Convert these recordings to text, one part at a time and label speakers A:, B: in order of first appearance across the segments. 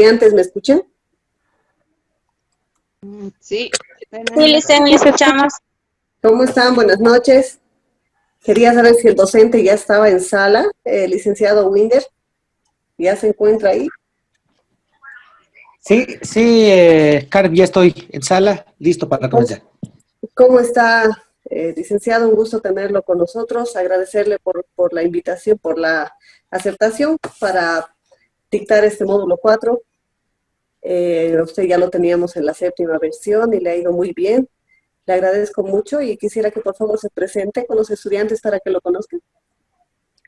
A: ¿Antes me escuchan?
B: Sí.
C: Sí, Licen, le escuchamos.
A: ¿Cómo están? Buenas noches. Quería saber si el docente ya estaba en sala, el licenciado Winder, ya se encuentra ahí.
D: Sí, sí, Karen, ya estoy en sala, listo para comenzar.
A: ¿Cómo está, licenciado? Un gusto tenerlo con nosotros, agradecerle por la invitación, por la aceptación para dictar este módulo 4. Usted ya lo teníamos en la 7ª versión y le ha ido muy bien. Le agradezco mucho y quisiera que por favor se presente con los estudiantes para que lo conozcan.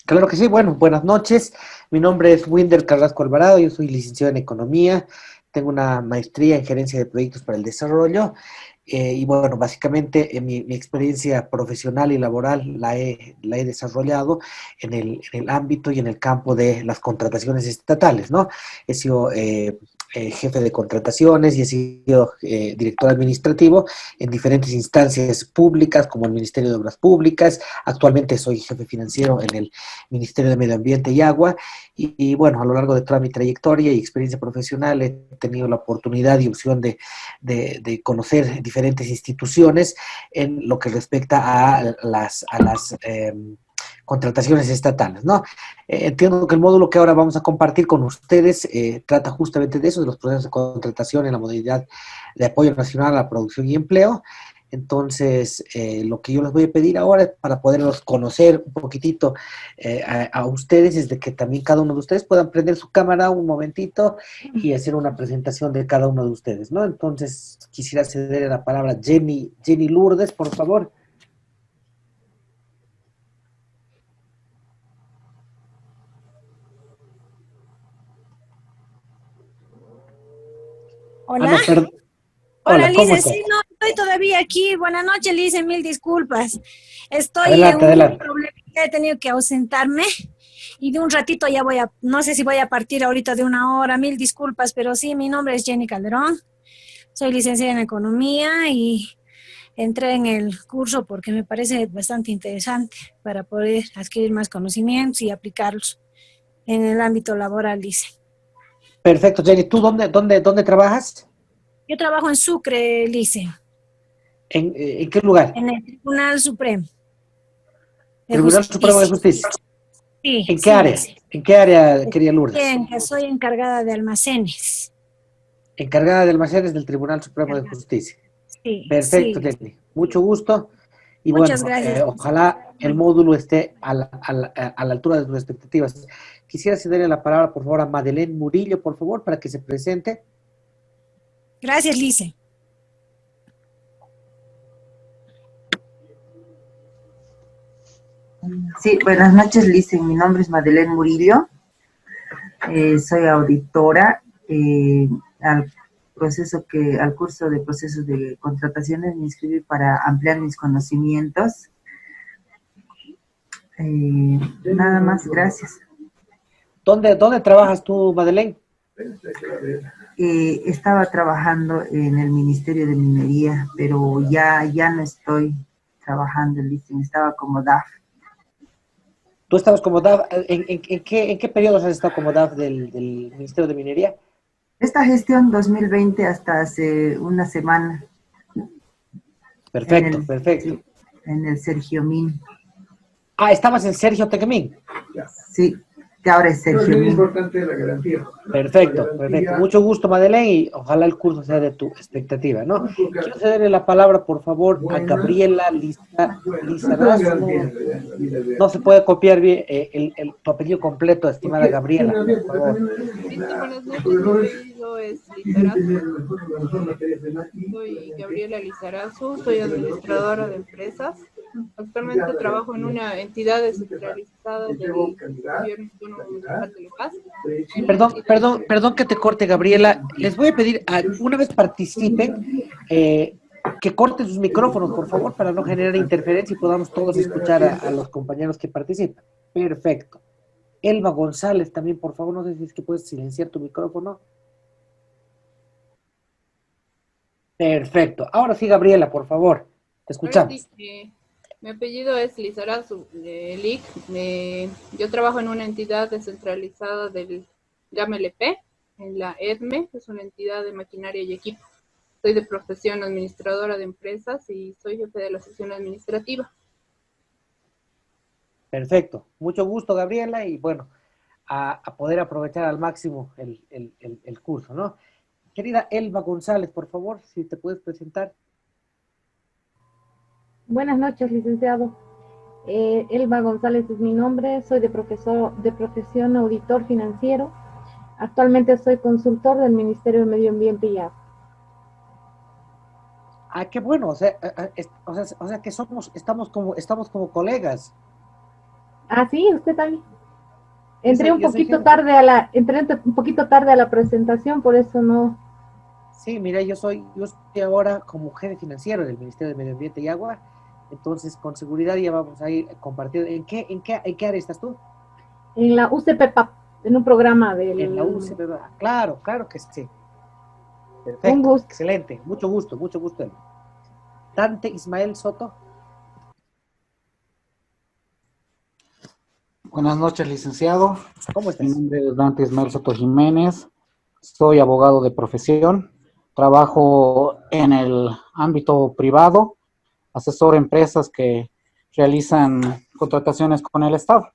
D: Claro que sí, bueno, buenas noches. Mi nombre es Winder Carrasco Alvarado, yo soy licenciado en Economía, tengo una maestría en Gerencia de Proyectos para el Desarrollo y bueno, básicamente mi experiencia profesional y laboral la he desarrollado en el ámbito y en el campo de las contrataciones estatales, ¿no? He sido jefe de contrataciones y he sido director administrativo en diferentes instancias públicas como el Ministerio de Obras Públicas. Actualmente soy jefe financiero en el Ministerio de Medio Ambiente y Agua, y bueno, a lo largo de toda mi trayectoria y experiencia profesional he tenido la oportunidad y opción de conocer diferentes instituciones en lo que respecta a las contrataciones estatales, ¿no? Entiendo que el módulo que ahora vamos a compartir con ustedes trata justamente de eso, de los procesos de contratación en la modalidad de apoyo nacional a la producción y empleo. Entonces, lo que yo les voy a pedir ahora para poderlos conocer un poquitito a ustedes es de que también cada uno de ustedes puedan prender su cámara un momentito y hacer una presentación de cada uno de ustedes, ¿no? Entonces, quisiera ceder la palabra a Jenny Lourdes, por favor.
C: Hola.
D: No,
C: Hola,
D: ¿cómo
C: Lice.
D: estás?
C: Sí, no, estoy todavía aquí. Buenas noches, Lice, mil disculpas. Estoy en
D: Adelante,
C: un
D: adelante.
C: problema que he tenido que ausentarme y de un ratito ya no sé si voy a partir ahorita de una hora, mil disculpas, pero sí, mi nombre es Jenny Calderón, soy licenciada en Economía y entré en el curso porque me parece bastante interesante para poder adquirir más conocimientos y aplicarlos en el ámbito laboral, Lice.
D: Perfecto, Jenny. ¿Tú dónde trabajas?
C: Yo trabajo en Sucre, Lice,
D: ¿En qué lugar?
C: en el Tribunal Supremo de
D: Tribunal Supremo de
C: Justicia.
D: Justicia.
C: Sí,
D: ¿En qué
C: sí,
D: área?
C: Lice.
D: ¿En qué área, querida Lourdes?
C: Bien, que soy encargada de almacenes.
D: Encargada de almacenes del Tribunal Supremo de Justicia.
C: Sí,
D: Perfecto,
C: sí.
D: Jenny. Mucho gusto. Y
C: Muchas
D: bueno,
C: gracias.
D: ojalá el módulo esté a la altura de tus expectativas. Quisiera cederle la palabra, por favor, a Madeleine Murillo, por favor, para que se presente.
C: Gracias, Lice.
E: Sí, buenas noches, Lice. Mi nombre es Madeleine Murillo. Soy auditora al curso de procesos de contrataciones. Me inscribí para ampliar mis conocimientos. Nada más, gracias.
D: ¿Dónde trabajas tú, Madeleine?
E: Estaba trabajando en el Ministerio de Minería, pero ya no estoy trabajando, Lice. Estaba como DAF.
D: ¿Tú estabas como DAF? ¿En qué periodos has estado como DAF del Ministerio de Minería?
E: Esta gestión 2020 hasta hace una semana.
D: Perfecto, perfecto.
E: Sí, en el Sergio Min.
D: Ah, ¿estabas en Sergio Tecmín?
E: Sí, que ahora es Sergio
F: Es
E: Min.
F: importante la garantía.
D: Perfecto, perfecto. Mucho gusto, Madeleine, y ojalá el curso sea de tu expectativa, ¿no? Quiero cederle la palabra, por favor, a Gabriela Lizarazo. No se puede copiar bien tu apellido completo, estimada Gabriela, por favor.
B: Buenas noches, mi apellido es Lizarazu. Soy Gabriela Lizarazu, soy administradora de empresas. Actualmente trabajo en una entidad descentralizada del Gobierno Autónomo Municipal de La Paz.
D: Perdón que te corte, Gabriela. Les voy a pedir, una vez participen, que corten sus micrófonos, por favor, para no generar interferencia y podamos todos escuchar a los compañeros que participan. Perfecto. Elba González también, por favor, no sé si es que puedes silenciar tu micrófono. Perfecto. Ahora sí, Gabriela, por favor, te escuchamos.
B: Sí, mi apellido es Lizarazu, Lic. Yo trabajo en una entidad descentralizada del GAMLP. en la EDME, es una entidad de maquinaria y equipo. Soy de profesión administradora de empresas y soy jefe de la sección administrativa.
D: Perfecto. Mucho gusto, Gabriela, y bueno, a poder aprovechar al máximo el curso, ¿no? Querida Elba González, por favor, si te puedes presentar.
F: Buenas noches, licenciado. Elba González es mi nombre, soy de profesión auditor financiero. Actualmente soy consultor del Ministerio de Medio Ambiente y Agua.
D: Ah, qué bueno, o sea que estamos como colegas.
F: Ah, sí, usted también. Entré un
D: Yo soy
F: poquito
D: gerente.
F: tarde un poquito tarde a la presentación, por eso no.
D: Sí, mira, yo estoy ahora como jefe financiero del Ministerio de Medio Ambiente y Agua, entonces con seguridad ya vamos a ir compartiendo. ¿En qué área estás tú?
F: En la UCPPAP, en un programa
D: En la
F: del.
D: UCB. Claro, claro que sí.
F: Un
D: Perfecto,
F: gusto.
D: excelente. Mucho gusto, mucho gusto. Dante Ismael Soto.
G: Buenas noches, licenciado.
D: ¿Cómo
G: Mi
D: estás?
G: nombre es Dante Ismael Soto Jiménez. Soy abogado de profesión. Trabajo en el ámbito privado. Asesoro empresas que realizan contrataciones con el Estado.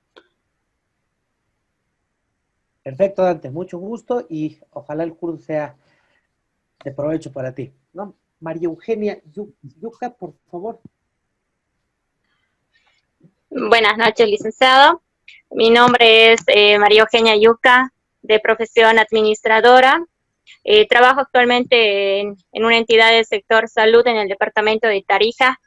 D: Perfecto, Dante, mucho gusto y ojalá el curso sea de provecho para ti. ¿No? María Eugenia Yuca, por favor.
H: Buenas noches, licenciado. Mi nombre es María Eugenia Yuca, de profesión administradora. Trabajo actualmente en una entidad del sector salud en el departamento de Tarija.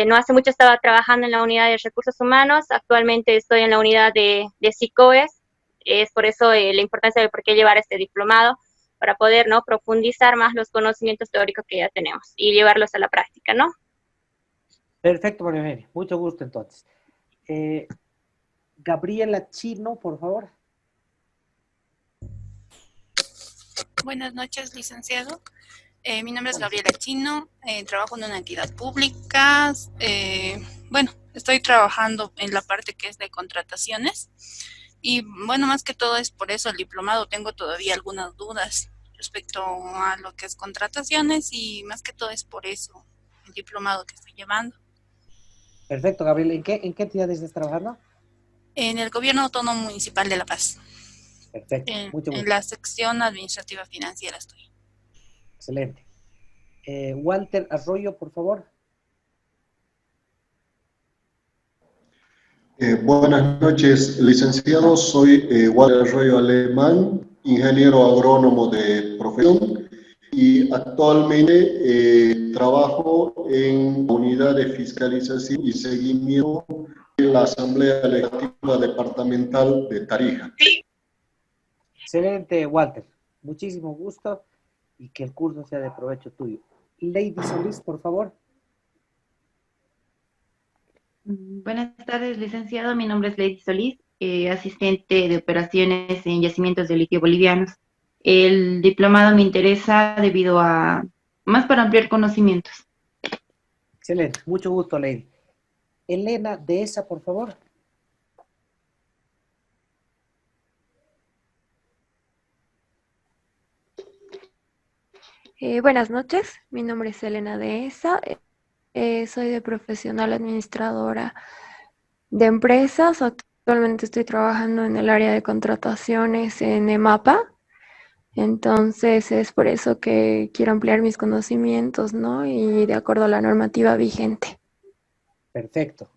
H: No hace mucho estaba trabajando en la unidad de recursos humanos. Actualmente estoy en la unidad de SICOES. Es por eso la importancia de por qué llevar este diplomado, para poder, ¿no?, profundizar más los conocimientos teóricos que ya tenemos y llevarlos a la práctica, ¿no?
D: Perfecto, María Eugenia. Mucho gusto entonces. Gabriela Chino, por favor.
I: Buenas noches, licenciado. Mi nombre es Gabriela Chino, trabajo en una entidad pública. Bueno, estoy trabajando en la parte que es de contrataciones y bueno, más que todo es por eso el diplomado. Tengo todavía algunas dudas respecto a lo que es contrataciones y más que todo es por eso el diplomado que estoy llevando.
D: Perfecto, Gabriela. ¿En qué entidad estás trabajando?
I: En el Gobierno Autónomo Municipal de La Paz.
D: Perfecto, mucho
I: En
D: gusto.
I: la sección administrativa financiera estoy.
D: Excelente. Walter Arroyo, por favor.
J: Buenas noches, licenciado. Soy Walter Arroyo Alemán, ingeniero agrónomo de profesión y actualmente trabajo en la unidad de fiscalización y seguimiento de la Asamblea Legislativa Departamental de Tarija.
D: Excelente, Walter. Muchísimo gusto y que el curso sea de provecho tuyo. Lady Solís, por favor.
K: Buenas tardes, licenciado. Mi nombre es Lady Solís, asistente de operaciones en yacimientos de litio bolivianos. El diplomado me interesa debido a, más para ampliar conocimientos.
D: Excelente, mucho gusto, Lady. Elena Dehesa, por favor.
L: Buenas noches, mi nombre es Elena Dehesa, soy de profesional administradora de empresas. Actualmente estoy trabajando en el área de contrataciones en EMAPA, entonces es por eso que quiero ampliar mis conocimientos, ¿no? Y de acuerdo a la normativa vigente.
D: Perfecto,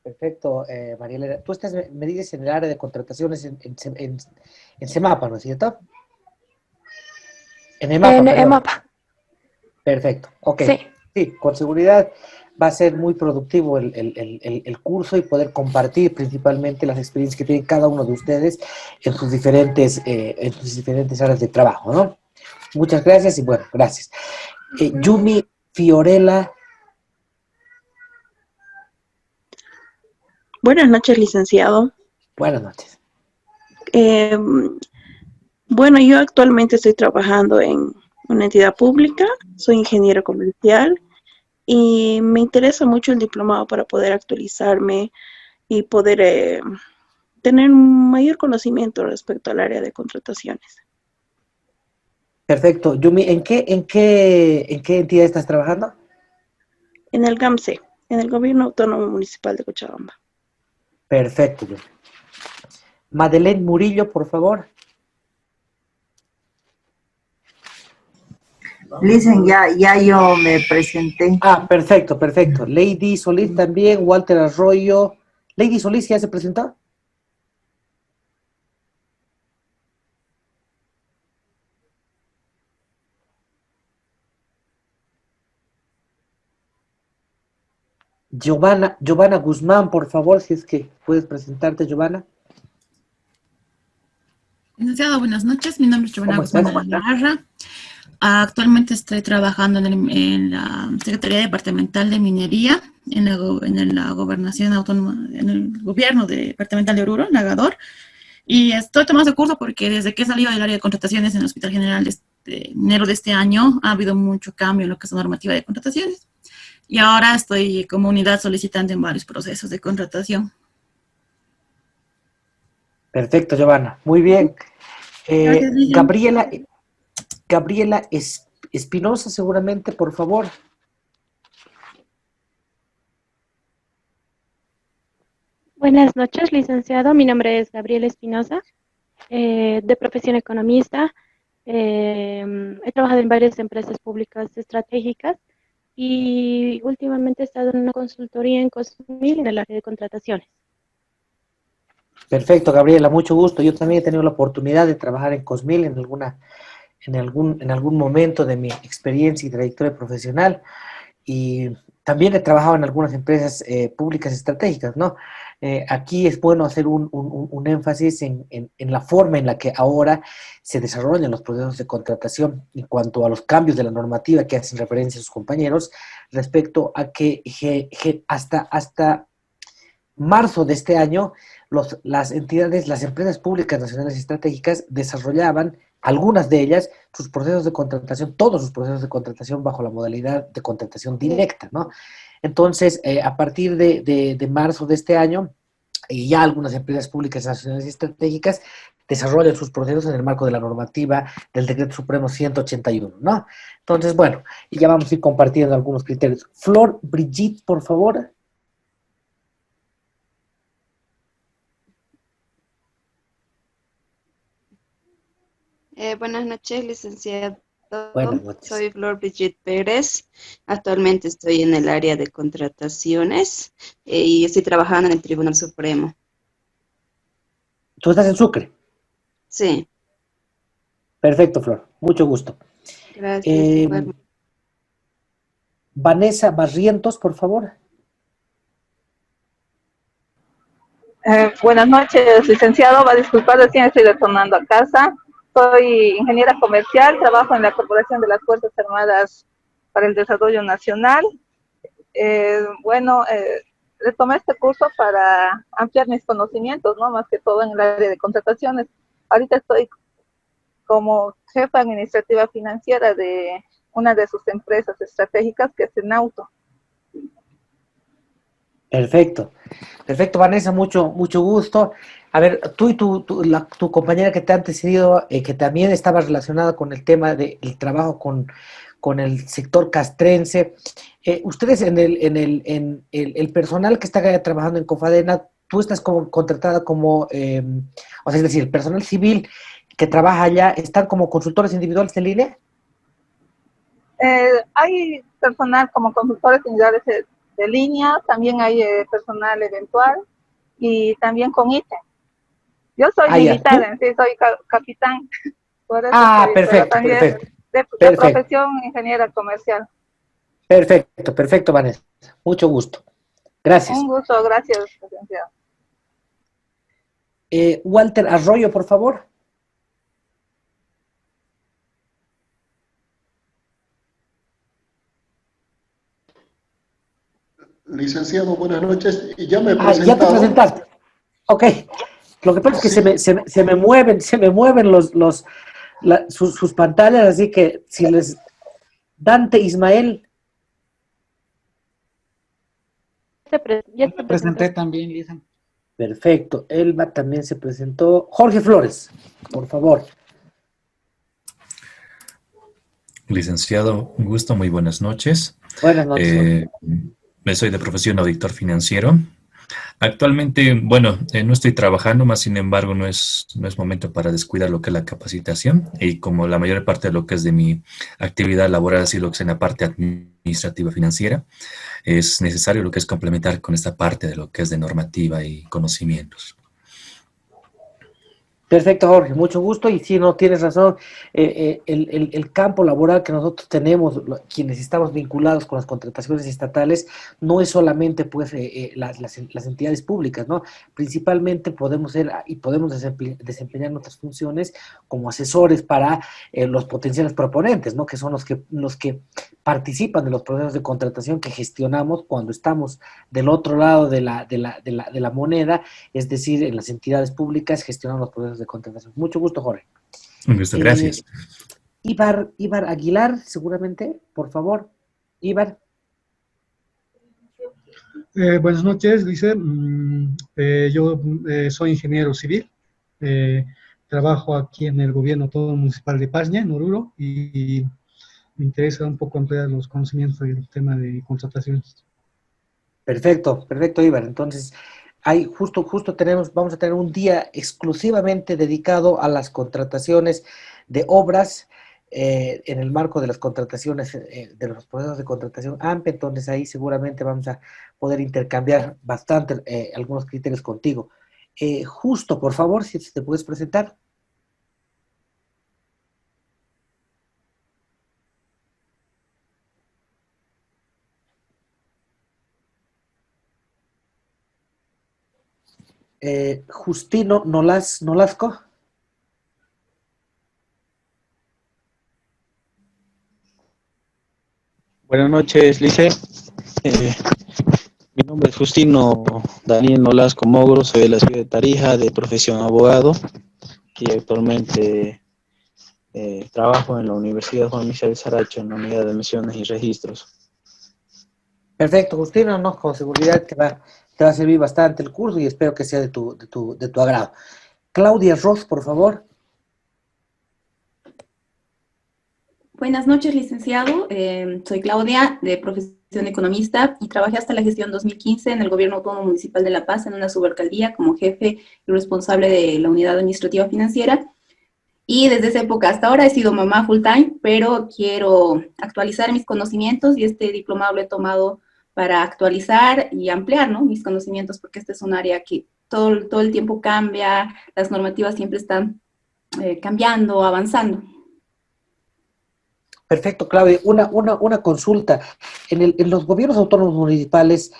D: perfecto, María Elena. Tú me dices, en el área de contrataciones en CEMAPA, ¿no es cierto? En EMAPA,
L: En
D: perdón.
L: EMAPA.
D: Perfecto, ok.
L: Sí.
D: Sí, con seguridad va a ser muy productivo el curso y poder compartir principalmente las experiencias que tienen cada uno de ustedes en sus diferentes áreas de trabajo, ¿no? Muchas gracias y bueno, gracias. Yumi Fiorella.
M: Buenas noches, licenciado.
D: Buenas noches.
M: Bueno, yo actualmente estoy trabajando en una entidad pública, soy ingeniero comercial y me interesa mucho el diplomado para poder actualizarme y poder tener un mayor conocimiento respecto al área de contrataciones.
D: Perfecto. Yumi, ¿en qué entidad estás trabajando?
M: En el GAMSE, en el Gobierno Autónomo Municipal de Cochabamba.
D: Perfecto, Yumi. Madeleine Murillo, por favor.
E: Licen, ya yo me presenté.
D: Ah, perfecto, perfecto. Lady Solís también, Walter Arroyo. Lady Solís, ¿ya se presentó? Giovanna Guzmán, por favor, si es que puedes presentarte, Giovanna.
N: Licenciado, buenas noches. Mi nombre es Giovanna
D: ¿Cómo
N: Guzmán
D: estás?
N: de la Garra. Actualmente estoy trabajando en la Secretaría Departamental de Minería, en la Gobernación Autónoma, en el Gobierno Departamental de Oruro, Nagador. Y estoy tomando ese curso porque desde que he salido del área de contrataciones en el Hospital General de enero de este año, ha habido mucho cambio en lo que es la normativa de contrataciones. Y ahora estoy como unidad solicitante en varios procesos de contratación.
D: Perfecto, Giovanna. Muy bien.
N: Gracias, Lilian.
D: Gabriela Espinosa, seguramente, por favor.
O: Buenas noches, licenciado. Mi nombre es Gabriela Espinosa, de profesión economista. He trabajado en varias empresas públicas estratégicas y últimamente he estado en una consultoría en Cosmil en el área de contrataciones.
D: Perfecto, Gabriela, mucho gusto. Yo también he tenido la oportunidad de trabajar en Cosmil en algún momento de mi experiencia y trayectoria profesional, y también he trabajado en algunas empresas públicas estratégicas, ¿no? Aquí es bueno hacer un énfasis en la forma en la que ahora se desarrollan los procesos de contratación en cuanto a los cambios de la normativa que hacen referencia a sus compañeros, respecto a que hasta marzo de este año las empresas públicas nacionales estratégicas desarrollaban, algunas de ellas, sus procesos de contratación, todos sus procesos de contratación bajo la modalidad de contratación directa, ¿no? Entonces, a partir de marzo de este año, ya algunas empresas públicas nacionales estratégicas desarrollan sus procesos en el marco de la normativa del Decreto Supremo 181, ¿no? Entonces, bueno, y ya vamos a ir compartiendo algunos criterios. Flor Brigitte, por favor.
P: Buenas noches, licenciado.
D: Buenas noches.
P: Soy Flor Brigitte Pérez. Actualmente estoy en el área de contrataciones y estoy trabajando en el Tribunal Supremo.
D: ¿Tú estás en Sucre?
P: Sí.
D: Perfecto, Flor. Mucho gusto.
P: Gracias.
D: Vanessa Barrientos, por favor.
Q: Buenas noches, licenciado. Va a disculpar, recién estoy retornando a casa. Soy ingeniera comercial, trabajo en la Corporación de las Fuerzas Armadas para el Desarrollo Nacional. Retomé este curso para ampliar mis conocimientos, ¿no? Más que todo en el área de contrataciones. Ahorita estoy como jefa administrativa financiera de una de sus empresas estratégicas, que es Enauto.
D: Perfecto. Perfecto, Vanessa, mucho gusto. A ver, tú y tu compañera que te ha antecedido, que también estaba relacionada con el tema del trabajo con el sector castrense, ustedes en el personal que está trabajando en Cofadena, tú estás contratada como, o sea, es decir, el personal civil que trabaja allá, ¿están como consultores individuales en línea?
Q: Hay personal como consultores individuales de línea, también hay personal eventual y también con ítem. Yo soy militar, en sí, soy capitán. Por eso
D: Perfecto,
Q: también
D: perfecto.
Q: De profesión ingeniera comercial.
D: Perfecto, Vanessa. Mucho gusto. Gracias.
Q: Un gusto, gracias, licenciado.
D: Walter Arroyo, por favor.
J: Licenciado, buenas noches. Ya me he presentado.
D: Ya te presentaste. Ok. Lo que pasa es que se me mueven sus pantallas, así que si les... Dante Ismael.
G: Ya te presenté también, Lisa.
D: Perfecto. Elba también se presentó. Jorge Flores, por favor.
R: Licenciado, un gusto, muy buenas noches.
D: Buenas noches.
R: Soy de profesión auditor financiero. Actualmente, bueno, no estoy trabajando, más sin embargo, no es momento para descuidar lo que es la capacitación y como la mayor parte de lo que es de mi actividad laboral, así lo que es en la parte administrativa financiera, es necesario lo que es complementar con esta parte de lo que es de normativa y conocimientos.
D: Perfecto, Jorge, mucho gusto. Y sí, no tienes razón, el campo laboral que nosotros tenemos, quienes estamos vinculados con las contrataciones estatales, no es solamente pues las entidades públicas, ¿no? Principalmente podemos ser y podemos desempeñar nuestras funciones como asesores para los potenciales proponentes, ¿no? Que son los que participan de los procesos de contratación que gestionamos cuando estamos del otro lado de la moneda, es decir, en las entidades públicas gestionamos los procesos de contratación. Mucho gusto, Jorge.
R: Un gusto, gracias.
D: Ibar Aguilar, seguramente, por favor. Ibar.
S: Buenas noches, dice. Yo soy ingeniero civil. Trabajo aquí en el gobierno autónomo municipal de Paña, en Oruro, y me interesa un poco ampliar los conocimientos del tema de contrataciones.
D: Perfecto, Ibar. Entonces, vamos a tener un día exclusivamente dedicado a las contrataciones de obras en el marco de las contrataciones, de los procesos de contratación AMPE. Entonces ahí seguramente vamos a poder intercambiar bastante algunos criterios contigo. Justo, por favor, si te puedes presentar. Justino Nolasco.
T: Buenas noches, Lice. Mi nombre es Justino Daniel Nolasco Mogro, soy de la ciudad de Tarija, de profesión abogado, y actualmente trabajo en la Universidad Juan Michel Saracho, en la unidad de emisiones y registros.
D: Perfecto, Justino, no, con seguridad te va a servir bastante el curso y espero que sea de tu agrado. Claudia Ross, por favor.
U: Buenas noches, licenciado. Soy Claudia, de profesión economista, y trabajé hasta la gestión 2015 en el Gobierno Autónomo Municipal de La Paz, en una subalcaldía, como jefe y responsable de la unidad administrativa financiera. Y desde esa época hasta ahora he sido mamá full time, pero quiero actualizar mis conocimientos y este diplomado lo he tomado para actualizar y ampliar, ¿no?, mis conocimientos, porque este es un área que todo el tiempo cambia, las normativas siempre están cambiando, avanzando.
D: Perfecto, Claudia. Una consulta. En los gobiernos autónomos municipales,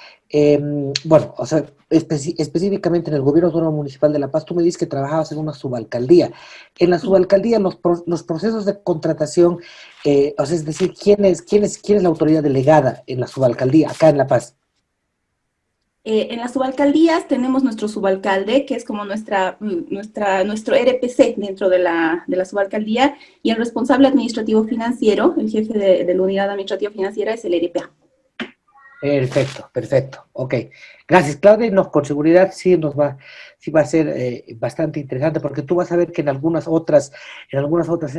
D: bueno, o sea, específicamente en el gobierno autónomo municipal de La Paz, tú me dices que trabajabas en una subalcaldía. En la subalcaldía, los procesos de contratación, o sea, es decir, ¿quién es la autoridad delegada en la subalcaldía, acá en La Paz?
U: En las subalcaldías tenemos nuestro subalcalde, que es como nuestro RPC dentro de la subalcaldía, y el responsable administrativo financiero, el jefe de la unidad administrativa financiera, es el RPA.
D: Perfecto. Ok. Gracias, Claudia. No, con seguridad sí va a ser bastante interesante, porque tú vas a ver que en algunas otras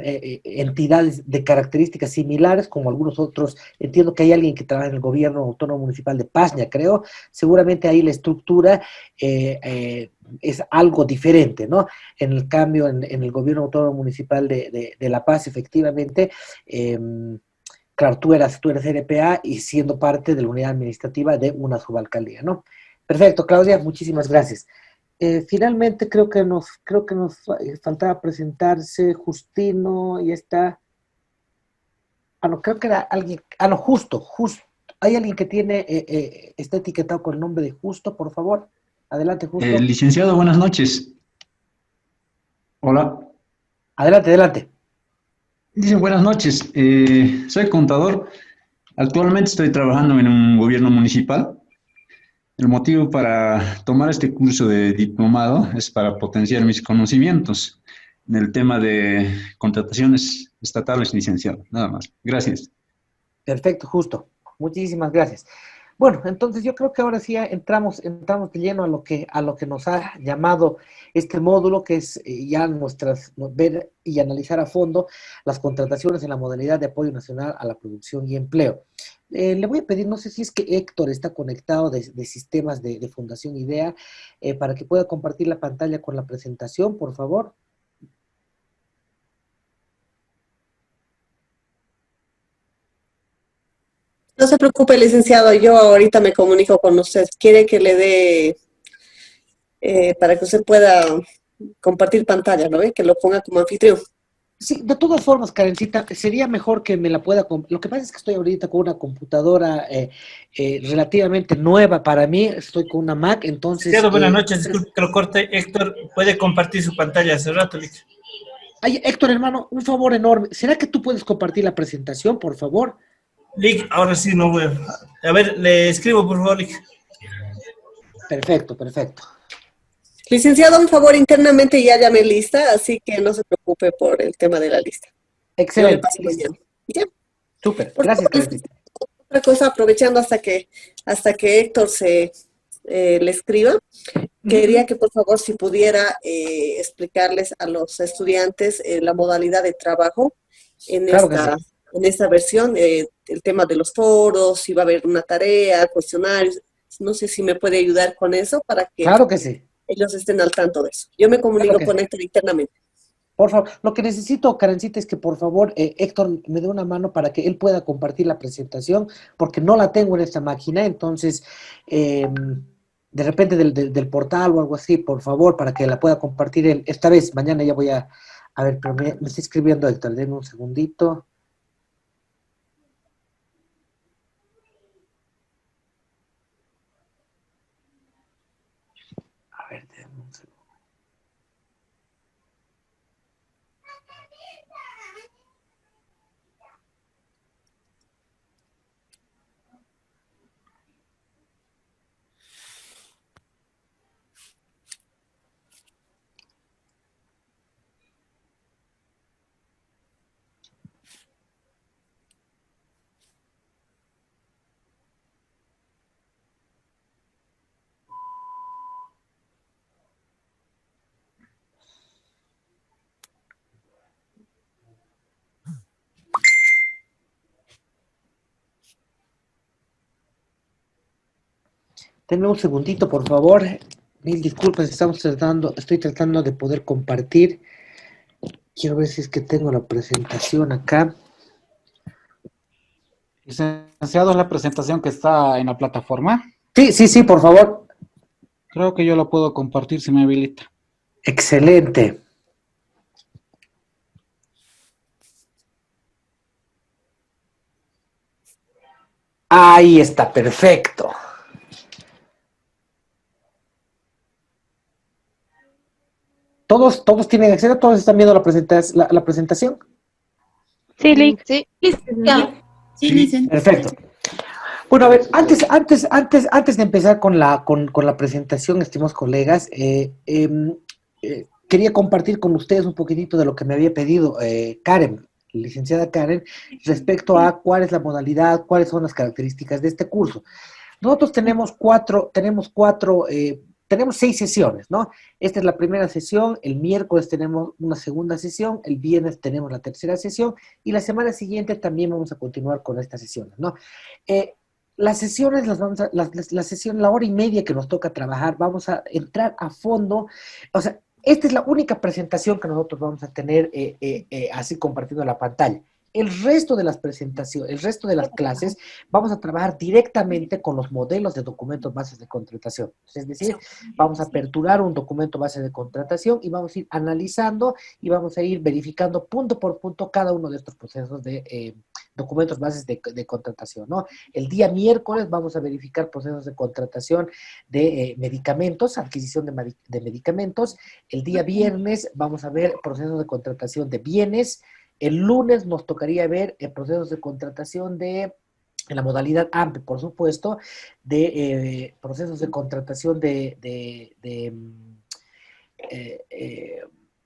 D: entidades de características similares, como algunos otros, entiendo que hay alguien que trabaja en el gobierno autónomo municipal de Paña, creo, seguramente ahí la estructura es algo diferente, ¿no? En el cambio, en el gobierno autónomo municipal de La Paz, efectivamente, claro, tú eras RPA y siendo parte de la unidad administrativa de una subalcaldía, ¿no? Perfecto, Claudia, muchísimas gracias. Finalmente creo que nos faltaba presentarse Justino, y está. No, creo que era alguien. No, Justo. ¿Hay alguien que está etiquetado con el nombre de Justo, por favor? Adelante, Justo.
V: Licenciado, buenas noches. Hola.
D: Adelante.
V: Dicen buenas noches, soy contador, actualmente estoy trabajando en un gobierno municipal. El motivo para tomar este curso de diplomado es para potenciar mis conocimientos en el tema de contrataciones estatales, licenciado, nada más. Gracias.
D: Perfecto, Justo. Muchísimas gracias. Bueno, entonces yo creo que ahora sí ya entramos de lleno a lo que nos ha llamado este módulo, que es ya ver y analizar a fondo las contrataciones en la modalidad de apoyo nacional a la producción y empleo. Le voy a pedir, no sé si es que Héctor está conectado de sistemas de Fundación IDEA, para que pueda compartir la pantalla con la presentación, por favor.
A: No se preocupe, licenciado, yo ahorita me comunico con usted. ¿Quiere que le dé para que usted pueda compartir pantalla, ¿no ve? Que lo ponga como anfitrión.
D: Sí, de todas formas, Karencita, sería mejor que me la pueda... Lo que pasa es que estoy ahorita con una computadora relativamente nueva para mí, estoy con una Mac, entonces...
C: Licenciado, buenas noches, disculpe que lo corte. Héctor, ¿puede compartir su pantalla hace rato, Lic?
D: Ay, Héctor, hermano, un favor enorme. ¿Será que tú puedes compartir la presentación, por favor?
C: Lic, ahora sí no voy a ver, le escribo, por favor, Lic.
D: Perfecto, perfecto.
A: Licenciado, un favor, internamente ya llamé lista, así que no se preocupe por el tema de la lista.
D: Excelente.
A: Yo le paso mañana. ¿Ya?
D: Súper, gracias, Karencita.
A: Otra cosa, aprovechando hasta que Héctor le escriba, quería que por favor si pudiera explicarles a los estudiantes la modalidad de trabajo en
D: Claro que
A: en esta versión, el tema de los foros, si va a haber una tarea, cuestionarios, no sé si me puede ayudar con eso para que,
D: Claro que sí.
A: Ellos estén al tanto de eso. Yo me comunico con Héctor internamente.
D: Por favor, lo que necesito, Karencita, es que por favor Héctor me dé una mano para que él pueda compartir la presentación, porque no la tengo en esta máquina, entonces de repente del portal o algo así, por favor, para que la pueda compartir él. Esta vez, mañana ya voy a ver, pero me está escribiendo Héctor, denme un segundito. A ver, denme un segundo. Denme un segundito, por favor. Mil disculpas, estoy tratando de poder compartir. Quiero ver si es que tengo la presentación acá.
G: Licenciado, ¿es la presentación que está en la plataforma?
D: Sí, por favor.
G: Creo que yo lo puedo compartir si me habilita.
D: Excelente. Ahí está, perfecto. ¿Todos tienen acceso? ¿Todos están viendo la presentación?
O: Sí, Lic.
U: Sí.
D: Perfecto. Bueno, a ver, antes de empezar con la presentación, estimados colegas, quería compartir con ustedes un poquitito de lo que me había pedido Karen, licenciada Karen, respecto a cuál es la modalidad, cuáles son las características de este curso. Nosotros tenemos tenemos 6 sesiones, ¿no? Esta es la primera sesión, el miércoles tenemos una segunda sesión, el viernes tenemos la tercera sesión y la semana siguiente también vamos a continuar con estas sesiones, ¿no? Las sesiones, la sesión, la hora y media que nos toca trabajar, vamos a entrar a fondo, o sea, esta es la única presentación que nosotros vamos a tener así compartiendo la pantalla. El resto de las presentaciones, el resto de las clases, vamos a trabajar directamente con los modelos de documentos bases de contratación. Es decir, vamos a aperturar un documento base de contratación y vamos a ir analizando y vamos a ir verificando punto por punto cada uno de estos procesos de documentos bases de contratación, ¿no? El día miércoles vamos a verificar procesos de contratación de medicamentos, adquisición de medicamentos. El día viernes vamos a ver procesos de contratación de bienes. El lunes nos tocaría ver procesos de contratación en la modalidad AMPE, por supuesto, de procesos de contratación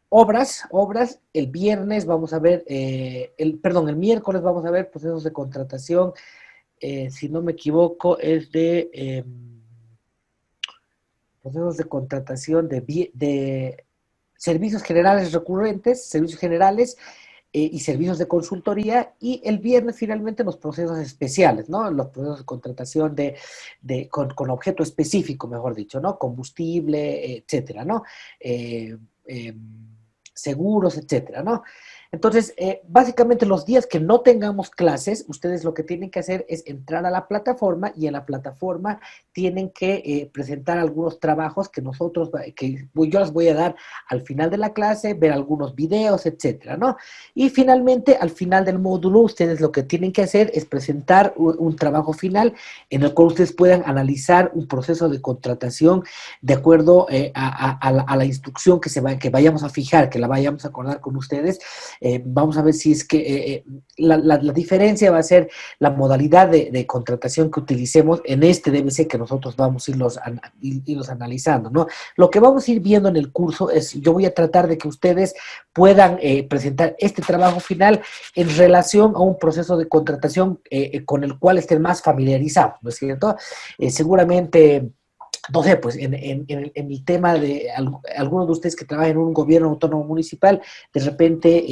D: obras. El viernes vamos a ver, el miércoles vamos a ver procesos de contratación si no me equivoco, es de procesos de contratación de servicios generales recurrentes, servicios generales y servicios de consultoría, y el viernes finalmente los procesos especiales, ¿no? Los procesos de contratación con objeto específico, mejor dicho, ¿no? Combustible, etcétera, ¿no? Eh, eh, seguros, etcétera, ¿no? Entonces, básicamente los días que no tengamos clases, ustedes lo que tienen que hacer es entrar a la plataforma, y en la plataforma tienen que presentar algunos trabajos que yo les voy a dar al final de la clase, ver algunos videos, etcétera, ¿no? Y finalmente, al final del módulo, ustedes lo que tienen que hacer es presentar un trabajo final en el cual ustedes puedan analizar un proceso de contratación de acuerdo a la instrucción que vayamos a fijar, que la vayamos a acordar con ustedes. Vamos a ver si es que la diferencia va a ser la modalidad de contratación que utilicemos en este DBC que nosotros vamos a irlos analizando, ¿no? Lo que vamos a ir viendo en el curso es, yo voy a tratar de que ustedes puedan presentar este trabajo final en relación a un proceso de contratación con el cual estén más familiarizados, ¿no es cierto? Seguramente... No sé, pues en el tema de algunos de ustedes que trabajan en un gobierno autónomo municipal, de repente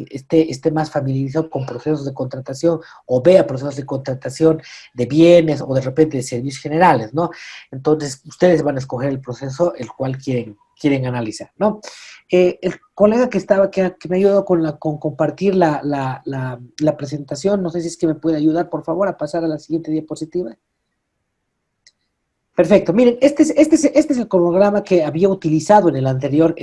D: esté más familiarizado con procesos de contratación, o vea procesos de contratación de bienes, o de repente de servicios generales, ¿no? Entonces, ustedes van a escoger el proceso el cual quieren analizar, ¿no? El colega que me ayudó con compartir la presentación, no sé si es que me puede ayudar, por favor, a pasar a la siguiente diapositiva. Perfecto. Miren, este es el cronograma que había utilizado en el anterior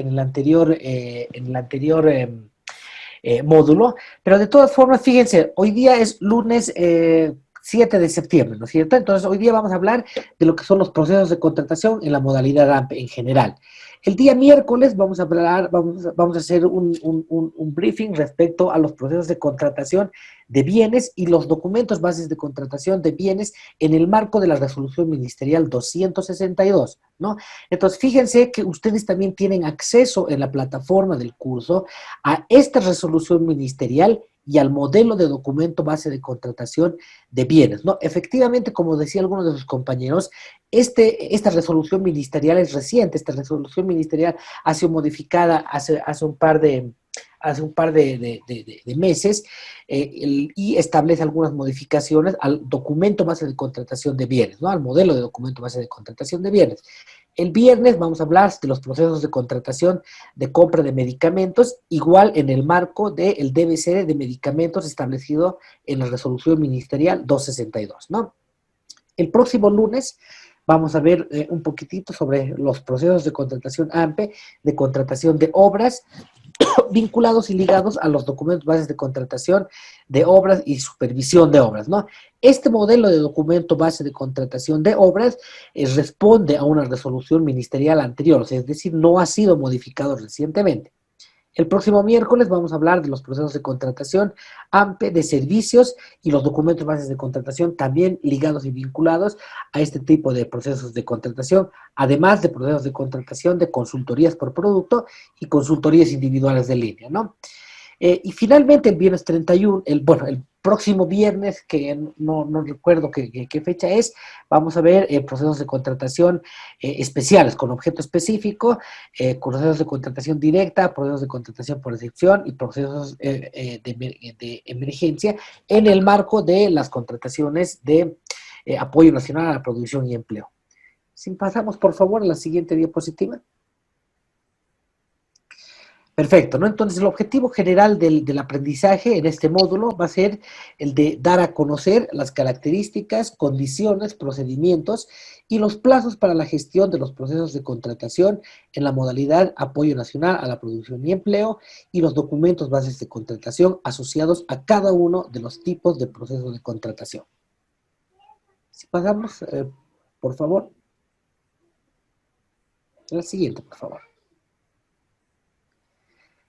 D: módulo, pero de todas formas, fíjense, hoy día es lunes 7 de septiembre, ¿no es cierto? Entonces, hoy día vamos a hablar de lo que son los procesos de contratación en la modalidad AMPE en general. El día miércoles vamos a hacer un briefing respecto a los procesos de contratación de bienes y los documentos bases de contratación de bienes en el marco de la resolución ministerial 262, ¿no? Entonces, fíjense que ustedes también tienen acceso en la plataforma del curso a esta resolución ministerial y al modelo de documento base de contratación de bienes, ¿no? Efectivamente, como decía alguno de sus compañeros, esta resolución ministerial es reciente. Esta resolución ministerial ha sido modificada hace un par de meses, y establece algunas modificaciones al documento base de contratación de bienes, ¿no? Al modelo de documento base de contratación de bienes. El viernes vamos a hablar de los procesos de contratación de compra de medicamentos, igual en el marco del DBC de medicamentos establecido en la resolución ministerial 262, ¿no? El próximo lunes vamos a ver un poquitito sobre los procesos de contratación AMPE, de contratación de obras, vinculados y ligados a los documentos bases de contratación de obras y supervisión de obras, ¿no? Este modelo de documento base de contratación de obras responde a una resolución ministerial anterior, o sea, es decir, no ha sido modificado recientemente. El próximo miércoles vamos a hablar de los procesos de contratación AMPE de servicios y los documentos bases de contratación también ligados y vinculados a este tipo de procesos de contratación, además de procesos de contratación de consultorías por producto y consultorías individuales de línea, ¿no? Y finalmente el viernes 31, el próximo viernes, que no recuerdo qué fecha es, vamos a ver procesos de contratación especiales con objeto específico, procesos de contratación directa, procesos de contratación por excepción y procesos de emergencia en el marco de las contrataciones de apoyo nacional a la producción y empleo. Si pasamos, por favor, a la siguiente diapositiva. Perfecto, ¿no? Entonces, el objetivo general del aprendizaje en este módulo va a ser el de dar a conocer las características, condiciones, procedimientos y los plazos para la gestión de los procesos de contratación en la modalidad apoyo nacional a la producción y empleo y los documentos bases de contratación asociados a cada uno de los tipos de procesos de contratación. Si pasamos, por favor. La siguiente, por favor.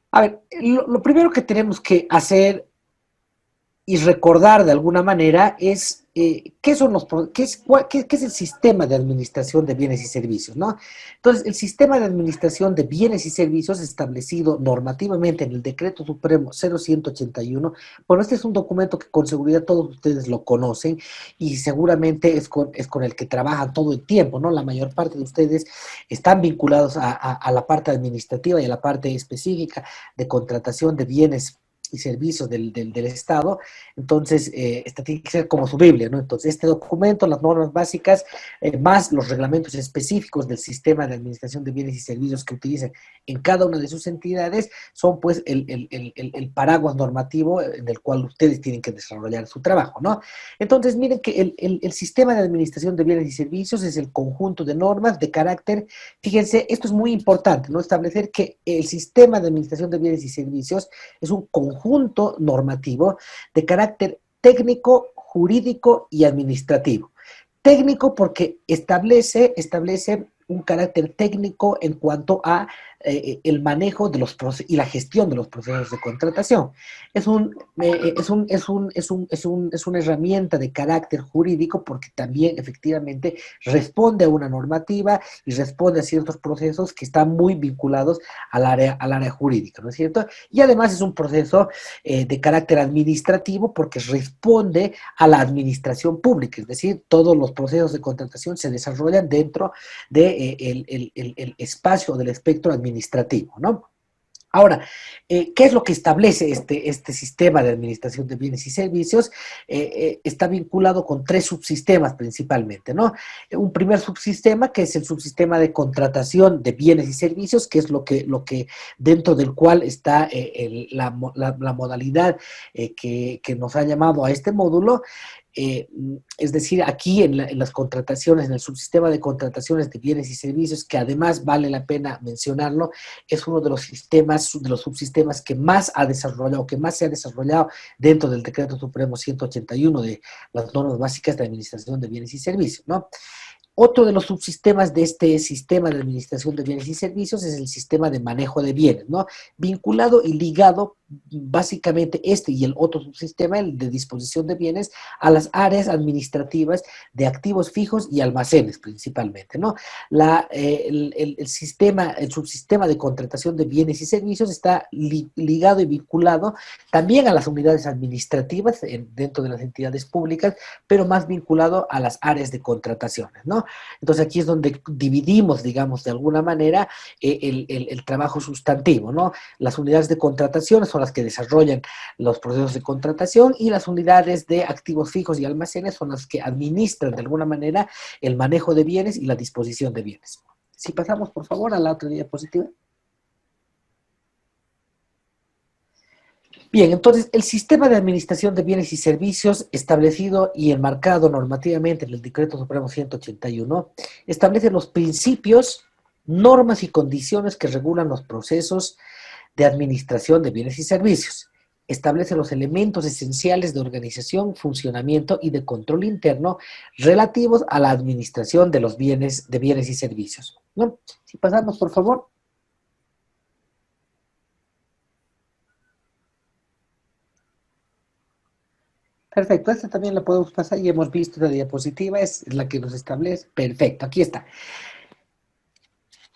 D: A ver, lo primero que tenemos que hacer y recordar de alguna manera es qué son qué es el sistema de administración de bienes y servicios, ¿no? Entonces, el sistema de administración de bienes y servicios establecido normativamente en el Decreto Supremo 0181, bueno, este es un documento que con seguridad todos ustedes lo conocen y seguramente es con el que trabajan todo el tiempo, ¿no? La mayor parte de ustedes están vinculados a la parte administrativa y a la parte específica de contratación de bienes y servicios del Estado. Entonces, esta tiene que ser como su Biblia, ¿no? Entonces, este documento, las normas básicas, más los reglamentos específicos del sistema de administración de bienes y servicios que utilizan en cada una de sus entidades, son pues el paraguas normativo en el cual ustedes tienen que desarrollar su trabajo, ¿no? Entonces, miren que el sistema de administración de bienes y servicios es el conjunto de normas de carácter, fíjense, esto es muy importante, ¿no? Establecer que el sistema de administración de bienes y servicios es un conjunto normativo de carácter técnico, jurídico y administrativo. Técnico porque establece un carácter técnico en cuanto a el manejo de los y la gestión de los procesos de contratación. Es una herramienta de carácter jurídico porque también efectivamente responde a una normativa y responde a ciertos procesos que están muy vinculados al área jurídica, ¿no es cierto? Y además es un proceso de carácter administrativo porque responde a la administración pública, es decir, todos los procesos de contratación se desarrollan dentro de el espacio del espectro administrativo, ¿no? Ahora, ¿qué es lo que establece este sistema de administración de bienes y servicios? Está vinculado con 3 subsistemas principalmente, ¿no? Un primer subsistema que es el subsistema de contratación de bienes y servicios, que es lo que dentro del cual está la modalidad que nos ha llamado a este módulo. Es decir, aquí en las contrataciones, en el subsistema de contrataciones de bienes y servicios, que además vale la pena mencionarlo, es uno de los subsistemas que más ha desarrollado, que más se ha desarrollado dentro del Decreto Supremo 181 de las normas básicas de administración de bienes y servicios, ¿no? Otro de los subsistemas de este sistema de administración de bienes y servicios es el sistema de manejo de bienes, ¿no? Vinculado y ligado básicamente este y el otro subsistema, el de disposición de bienes, a las áreas administrativas de activos fijos y almacenes principalmente, ¿no? El subsistema de contratación de bienes y servicios está ligado y vinculado también a las unidades administrativas dentro de las entidades públicas, pero más vinculado a las áreas de contrataciones, ¿no? Entonces aquí es donde dividimos, digamos, de alguna manera el trabajo sustantivo, ¿no? Las unidades de contratación son las que desarrollan los procesos de contratación y las unidades de activos fijos y almacenes son las que administran de alguna manera el manejo de bienes y la disposición de bienes. Si pasamos, por favor, a la otra diapositiva. Bien, entonces, el sistema de administración de bienes y servicios establecido y enmarcado normativamente en el Decreto Supremo 181 establece los principios, normas y condiciones que regulan los procesos de administración de bienes y servicios. Establece los elementos esenciales de organización, funcionamiento y de control interno relativos a la administración de los bienes y servicios, ¿no? Si pasamos, por favor. Perfecto, esta también la podemos pasar y hemos visto la diapositiva, es la que nos establece. Perfecto, aquí está.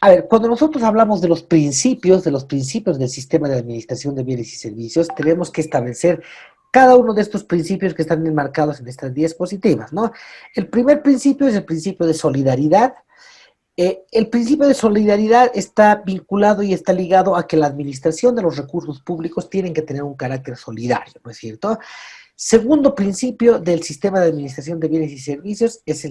D: A ver, cuando nosotros hablamos de los principios del sistema de administración de bienes y servicios, tenemos que establecer cada uno de estos principios que están enmarcados en estas diapositivas, ¿no? El primer principio es el principio de solidaridad. El principio de solidaridad está vinculado y está ligado a que la administración de los recursos públicos tienen que tener un carácter solidario, ¿no es cierto? Segundo principio del sistema de administración de bienes y servicios es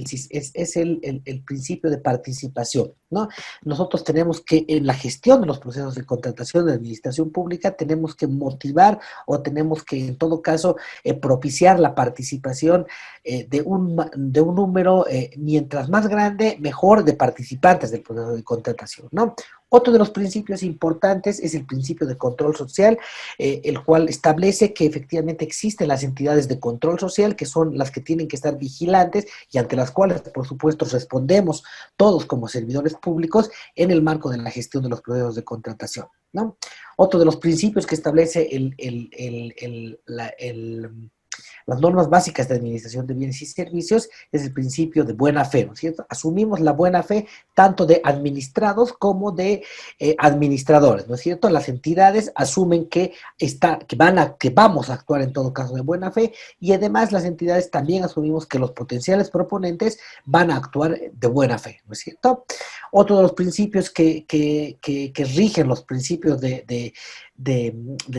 D: el principio de participación, ¿no? Nosotros tenemos que, en la gestión de los procesos de contratación de administración pública, tenemos que motivar o tenemos que, en todo caso, propiciar la participación de un número, mientras más grande, mejor, de participantes del proceso de contratación, ¿no? Otro de los principios importantes es el principio de control social, el cual establece que efectivamente existen las entidades de control social, que son las que tienen que estar vigilantes y ante las cuales, por supuesto, respondemos todos como servidores públicos en el marco de la gestión de los procesos de contratación, ¿no? Otro de los principios que establece las normas básicas de administración de bienes y servicios es el principio de buena fe, ¿no es cierto? Asumimos la buena fe tanto de administrados como de administradores, ¿no es cierto? Las entidades asumen que vamos a actuar en todo caso de buena fe, y además las entidades también asumimos que los potenciales proponentes van a actuar de buena fe, ¿no es cierto? Otro de los principios que rigen los principios del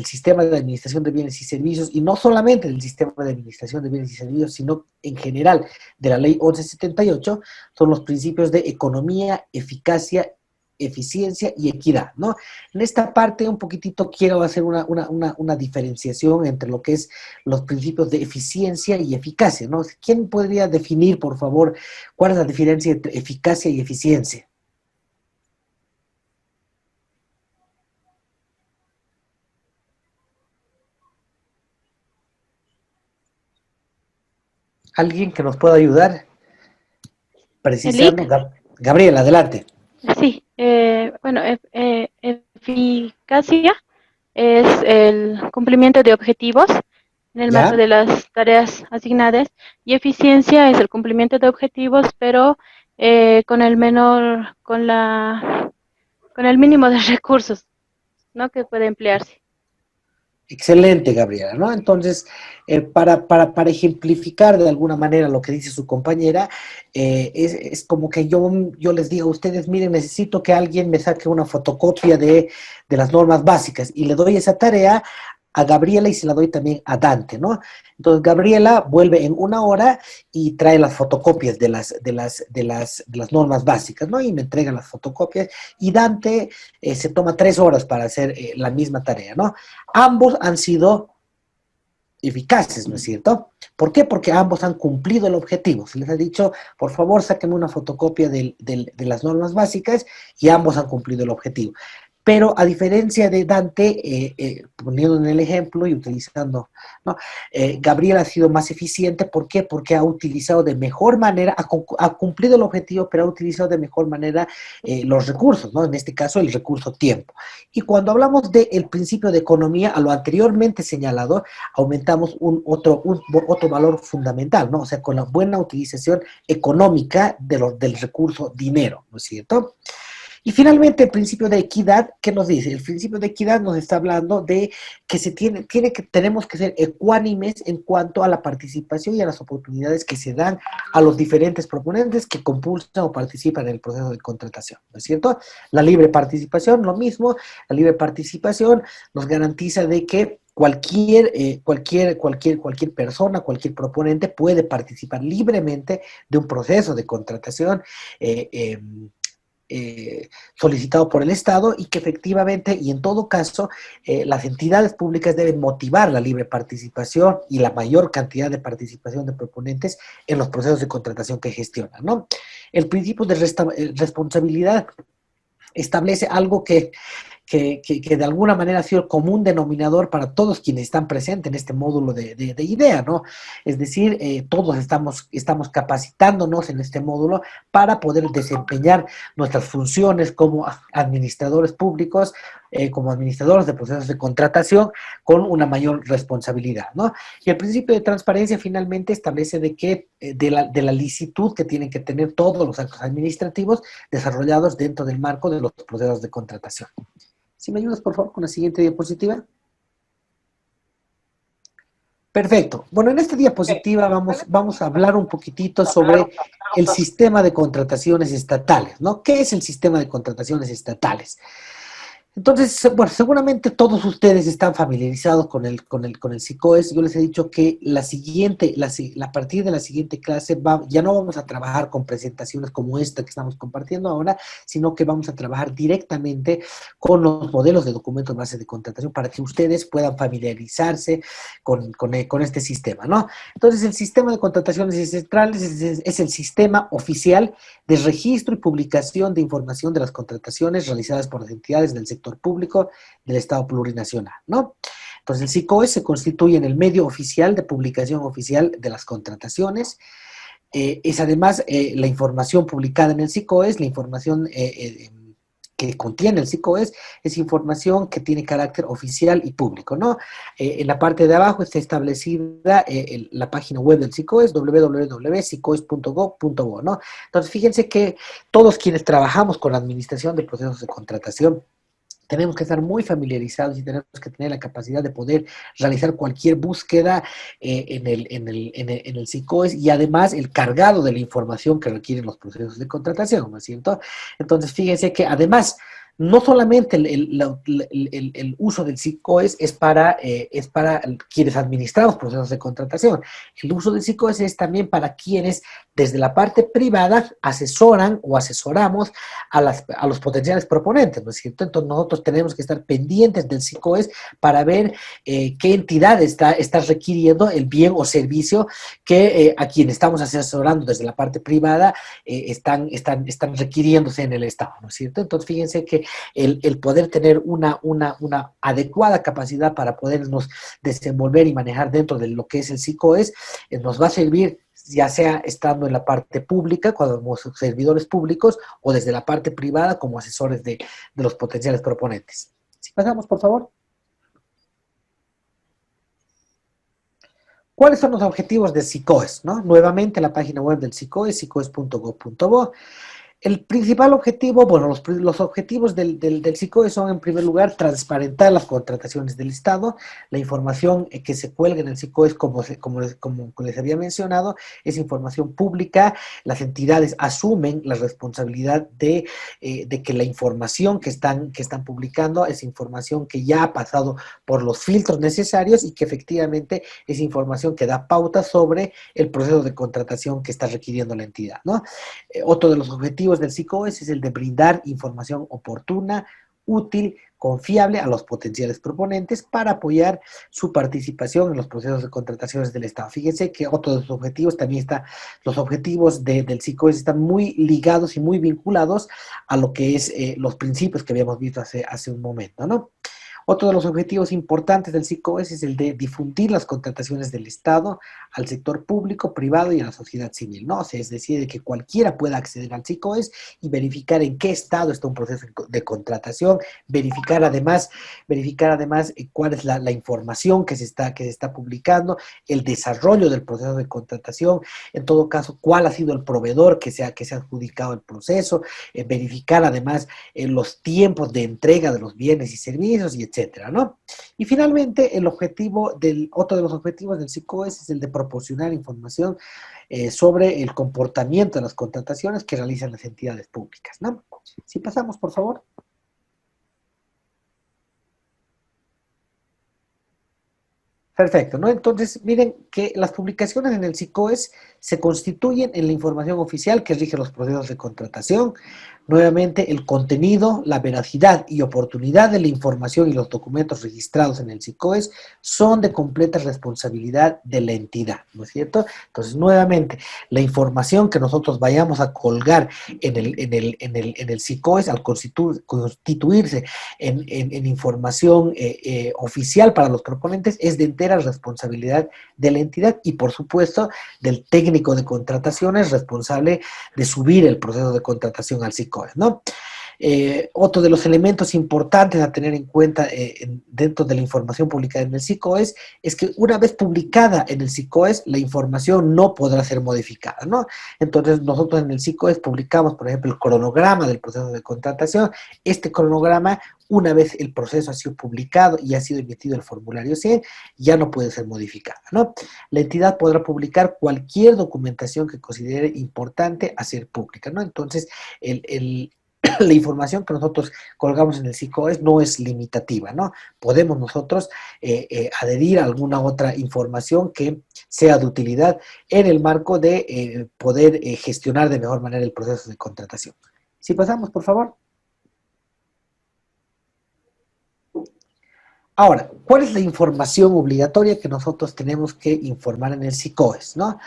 D: sistema de administración de bienes y servicios, y no solamente del sistema de administración de bienes y servicios, sino en general de la Ley 1178, son los principios de economía, eficacia, eficiencia y equidad, ¿no? En esta parte un poquitito quiero hacer una diferenciación entre lo que es los principios de eficiencia y eficacia, ¿no? ¿Quién podría definir, por favor, cuál es la diferencia entre eficacia y eficiencia? ¿Alguien que nos pueda ayudar? Precisando. Gabriela, adelante.
O: Sí, bueno, eficacia es el cumplimiento de objetivos en el marco de las tareas asignadas, y eficiencia es el cumplimiento de objetivos, pero con el mínimo de recursos, ¿no?, que puede emplearse. Excelente,
D: Gabriela, ¿no? Entonces, para ejemplificar de alguna manera lo que dice su compañera, es como que yo les digo a ustedes, miren, necesito que alguien me saque una fotocopia de las normas básicas, y le doy esa tarea a Gabriela y se la doy también a Dante, ¿no? Entonces Gabriela vuelve en 1 hora y trae las fotocopias de las normas básicas, ¿no? Y me entrega las fotocopias, y Dante se toma 3 horas para hacer la misma tarea, ¿no? Ambos han sido eficaces, ¿no es cierto? ¿Por qué? Porque ambos han cumplido el objetivo. Se les ha dicho, por favor, sáquenme una fotocopia de las normas básicas, y ambos han cumplido el objetivo. Pero a diferencia de Dante, poniendo en el ejemplo y utilizando, ¿no? Gabriela ha sido más eficiente. ¿Por qué? Porque ha utilizado de mejor manera, ha cumplido el objetivo, pero ha utilizado de mejor manera los recursos, ¿no? En este caso, el recurso tiempo. Y cuando hablamos del principio de economía, a lo anteriormente señalado, aumentamos otro valor fundamental, ¿no? O sea, con la buena utilización económica del recurso dinero, ¿no es cierto? Y finalmente, el principio de equidad, ¿qué nos dice? El principio de equidad nos está hablando de que tenemos que ser ecuánimes en cuanto a la participación y a las oportunidades que se dan a los diferentes proponentes que compulsan o participan en el proceso de contratación, ¿no es cierto? La libre participación, lo mismo. La libre participación nos garantiza de que cualquier persona, cualquier proponente puede participar libremente de un proceso de contratación solicitado por el Estado, y que efectivamente y en todo caso las entidades públicas deben motivar la libre participación y la mayor cantidad de participación de proponentes en los procesos de contratación que gestionan, ¿no? El principio de responsabilidad establece algo que de alguna manera ha sido el común denominador para todos quienes están presentes en este módulo de IDEA, ¿no? Es decir, todos estamos capacitándonos en este módulo para poder desempeñar nuestras funciones como administradores públicos, como administradores de procesos de contratación, con una mayor responsabilidad, ¿no? Y el principio de transparencia finalmente establece de la licitud que tienen que tener todos los actos administrativos desarrollados dentro del marco de los procesos de contratación. Si me ayudas, por favor, con la siguiente diapositiva. Perfecto. Bueno, en esta diapositiva vamos a hablar un poquitito sobre el sistema de contrataciones estatales, ¿no? ¿Qué es el sistema de contrataciones estatales? Entonces, bueno, seguramente todos ustedes están familiarizados con el SICOES. Yo les he dicho que a partir de la siguiente clase ya no vamos a trabajar con presentaciones como esta que estamos compartiendo ahora, sino que vamos a trabajar directamente con los modelos de documentos base de contratación para que ustedes puedan familiarizarse con este sistema, ¿no? Entonces, el sistema de contrataciones centrales es el sistema oficial de registro y publicación de información de las contrataciones realizadas por las entidades del sector público del Estado plurinacional, ¿no? Entonces, el SICOES se constituye en el medio oficial de publicación oficial de las contrataciones. Es además la información publicada en el SICOES, la información que contiene el SICOES es información que tiene carácter oficial y público, ¿no? En la parte de abajo está establecida la página web del SICOES, www.sicoes.gov.bo, ¿no? Entonces, fíjense que todos quienes trabajamos con la administración de procesos de contratación, tenemos que estar muy familiarizados y tenemos que tener la capacidad de poder realizar cualquier búsqueda en el SICOES y además el cargado de la información que requieren los procesos de contratación, ¿no es cierto? Entonces, fíjense que además no solamente el uso del SICOES es para quienes administramos procesos de contratación. El uso del SICOES es también para quienes desde la parte privada asesoran o asesoramos a los potenciales proponentes, ¿no es cierto? Entonces nosotros tenemos que estar pendientes del SICOES para ver qué entidad está requiriendo el bien o servicio que a quien estamos asesorando desde la parte privada están requiriéndose en el Estado, ¿no es cierto? Entonces fíjense que el poder tener una adecuada capacidad para podernos desenvolver y manejar dentro de lo que es el SICOES nos va a servir ya sea estando en la parte pública, cuando somos servidores públicos, o desde la parte privada como asesores de los potenciales proponentes. Si pasamos, por favor. ¿Cuáles son los objetivos del SICOES? ¿No? Nuevamente la página web del SICOES, sicoes.gov.bo. El principal objetivo, bueno, los objetivos del SICOES son, en primer lugar, transparentar las contrataciones del Estado. La información que se cuelga en el SICOES, como les había mencionado, es información pública. Las entidades asumen la responsabilidad de que la información que están publicando es información que ya ha pasado por los filtros necesarios y que efectivamente es información que da pauta sobre el proceso de contratación que está requiriendo la entidad, ¿no? Otro de los objetivos del SICOES es el de brindar información oportuna, útil, confiable a los potenciales proponentes para apoyar su participación en los procesos de contrataciones del Estado. Fíjense que otro de los objetivos también está, los objetivos del SICOES están muy ligados y muy vinculados a lo que es los principios que habíamos visto hace un momento, ¿no? Otro de los objetivos importantes del SICOES es el de difundir las contrataciones del Estado al sector público, privado y a la sociedad civil, ¿no? O sea, es decir, de que cualquiera pueda acceder al SICOES y verificar en qué estado está un proceso de contratación, verificar además cuál es la información que se está publicando, el desarrollo del proceso de contratación, en todo caso, cuál ha sido el proveedor que se ha adjudicado el proceso, verificar además los tiempos de entrega de los bienes y servicios, y etcétera, ¿no? Y finalmente, otro de los objetivos del SICOES es el de proporcionar información sobre el comportamiento de las contrataciones que realizan las entidades públicas, ¿no? Si pasamos, por favor. Perfecto, ¿no? Entonces, miren que las publicaciones en el SICOES se constituyen en la información oficial que rige los procesos de contratación. Nuevamente, el contenido, la veracidad y oportunidad de la información y los documentos registrados en el SICOES son de completa responsabilidad de la entidad, ¿no es cierto? Entonces, nuevamente, la información que nosotros vayamos a colgar en el SICOES al constituirse en información oficial para los proponentes es de entera responsabilidad de la entidad y, por supuesto, del técnico de contrataciones responsable de subir el proceso de contratación al SICOES, ¿no? Otro de los elementos importantes a tener en cuenta dentro de la información publicada en el SICOES es que una vez publicada en el SICOES, la información no podrá ser modificada, ¿no? Entonces, nosotros en el SICOES publicamos, por ejemplo, el cronograma del proceso de contratación. Este cronograma, una vez el proceso ha sido publicado y ha sido emitido el formulario 100, ya no puede ser modificada, ¿no? La entidad podrá publicar cualquier documentación que considere importante hacer pública, ¿no? Entonces, la información que nosotros colgamos en el SICOES no es limitativa, ¿no? Podemos nosotros adherir a alguna otra información que sea de utilidad en el marco de poder gestionar de mejor manera el proceso de contratación. Si pasamos, por favor. Ahora, ¿cuál es la información obligatoria que nosotros tenemos que informar en el SICOES, ¿no?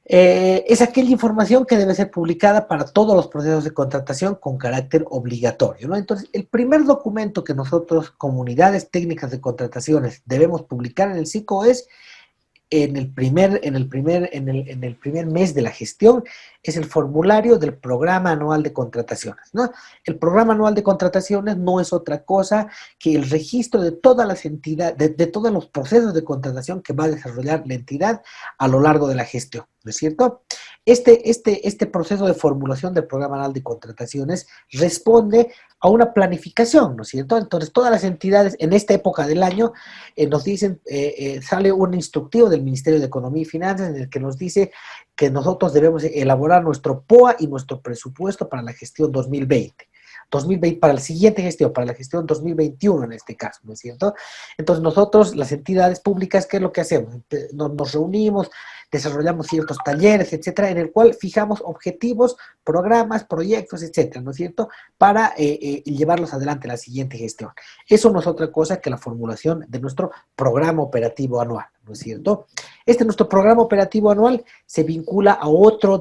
D: Es aquella información que debe ser publicada para todos los procesos de contratación con carácter obligatorio, ¿no? Entonces, el primer documento que nosotros, comunidades técnicas de contrataciones, debemos publicar en el SICOES en el primer mes de la gestión, es el formulario del Programa Anual de Contrataciones, ¿no? El Programa Anual de Contrataciones no es otra cosa que el registro de todas las entidades, de todos los procesos de contratación que va a desarrollar la entidad a lo largo de la gestión, ¿no es cierto? Este proceso de formulación del Programa Anual de Contrataciones responde a una planificación, ¿no es cierto? Entonces, todas las entidades en esta época del año nos dicen, sale un instructivo del Ministerio de Economía y Finanzas en el que nos dice que nosotros debemos elaborar nuestro POA y nuestro presupuesto para la gestión 2020. Para la siguiente gestión, para la gestión 2021 en este caso, ¿no es cierto? Entonces nosotros, las entidades públicas, ¿qué es lo que hacemos? Nos reunimos, desarrollamos ciertos talleres, etcétera, en el cual fijamos objetivos, programas, proyectos, etcétera, ¿no es cierto? Para llevarlos adelante a la siguiente gestión. Eso no es otra cosa que la formulación de nuestro programa operativo anual, ¿no es cierto? Nuestro programa operativo anual se vincula a otro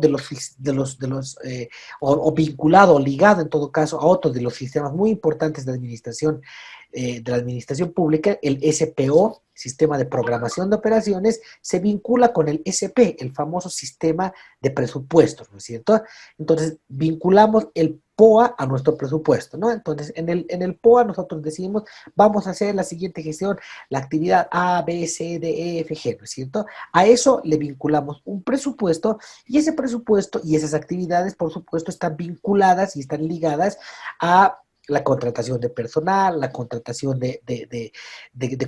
D: o vinculado o ligado en todo caso a otro de los sistemas muy importantes de la administración pública, el SPO, Sistema de Programación de Operaciones, se vincula con el SP, el famoso Sistema de Presupuestos, ¿no es cierto? Entonces, vinculamos el POA a nuestro presupuesto, ¿no? Entonces, en el POA nosotros decimos, vamos a hacer la siguiente gestión, la actividad A, B, C, D, E, F, G, ¿no es cierto? A eso le vinculamos un presupuesto y ese presupuesto y esas actividades, por supuesto, están vinculadas y están ligadas a la contratación de personal, la contratación de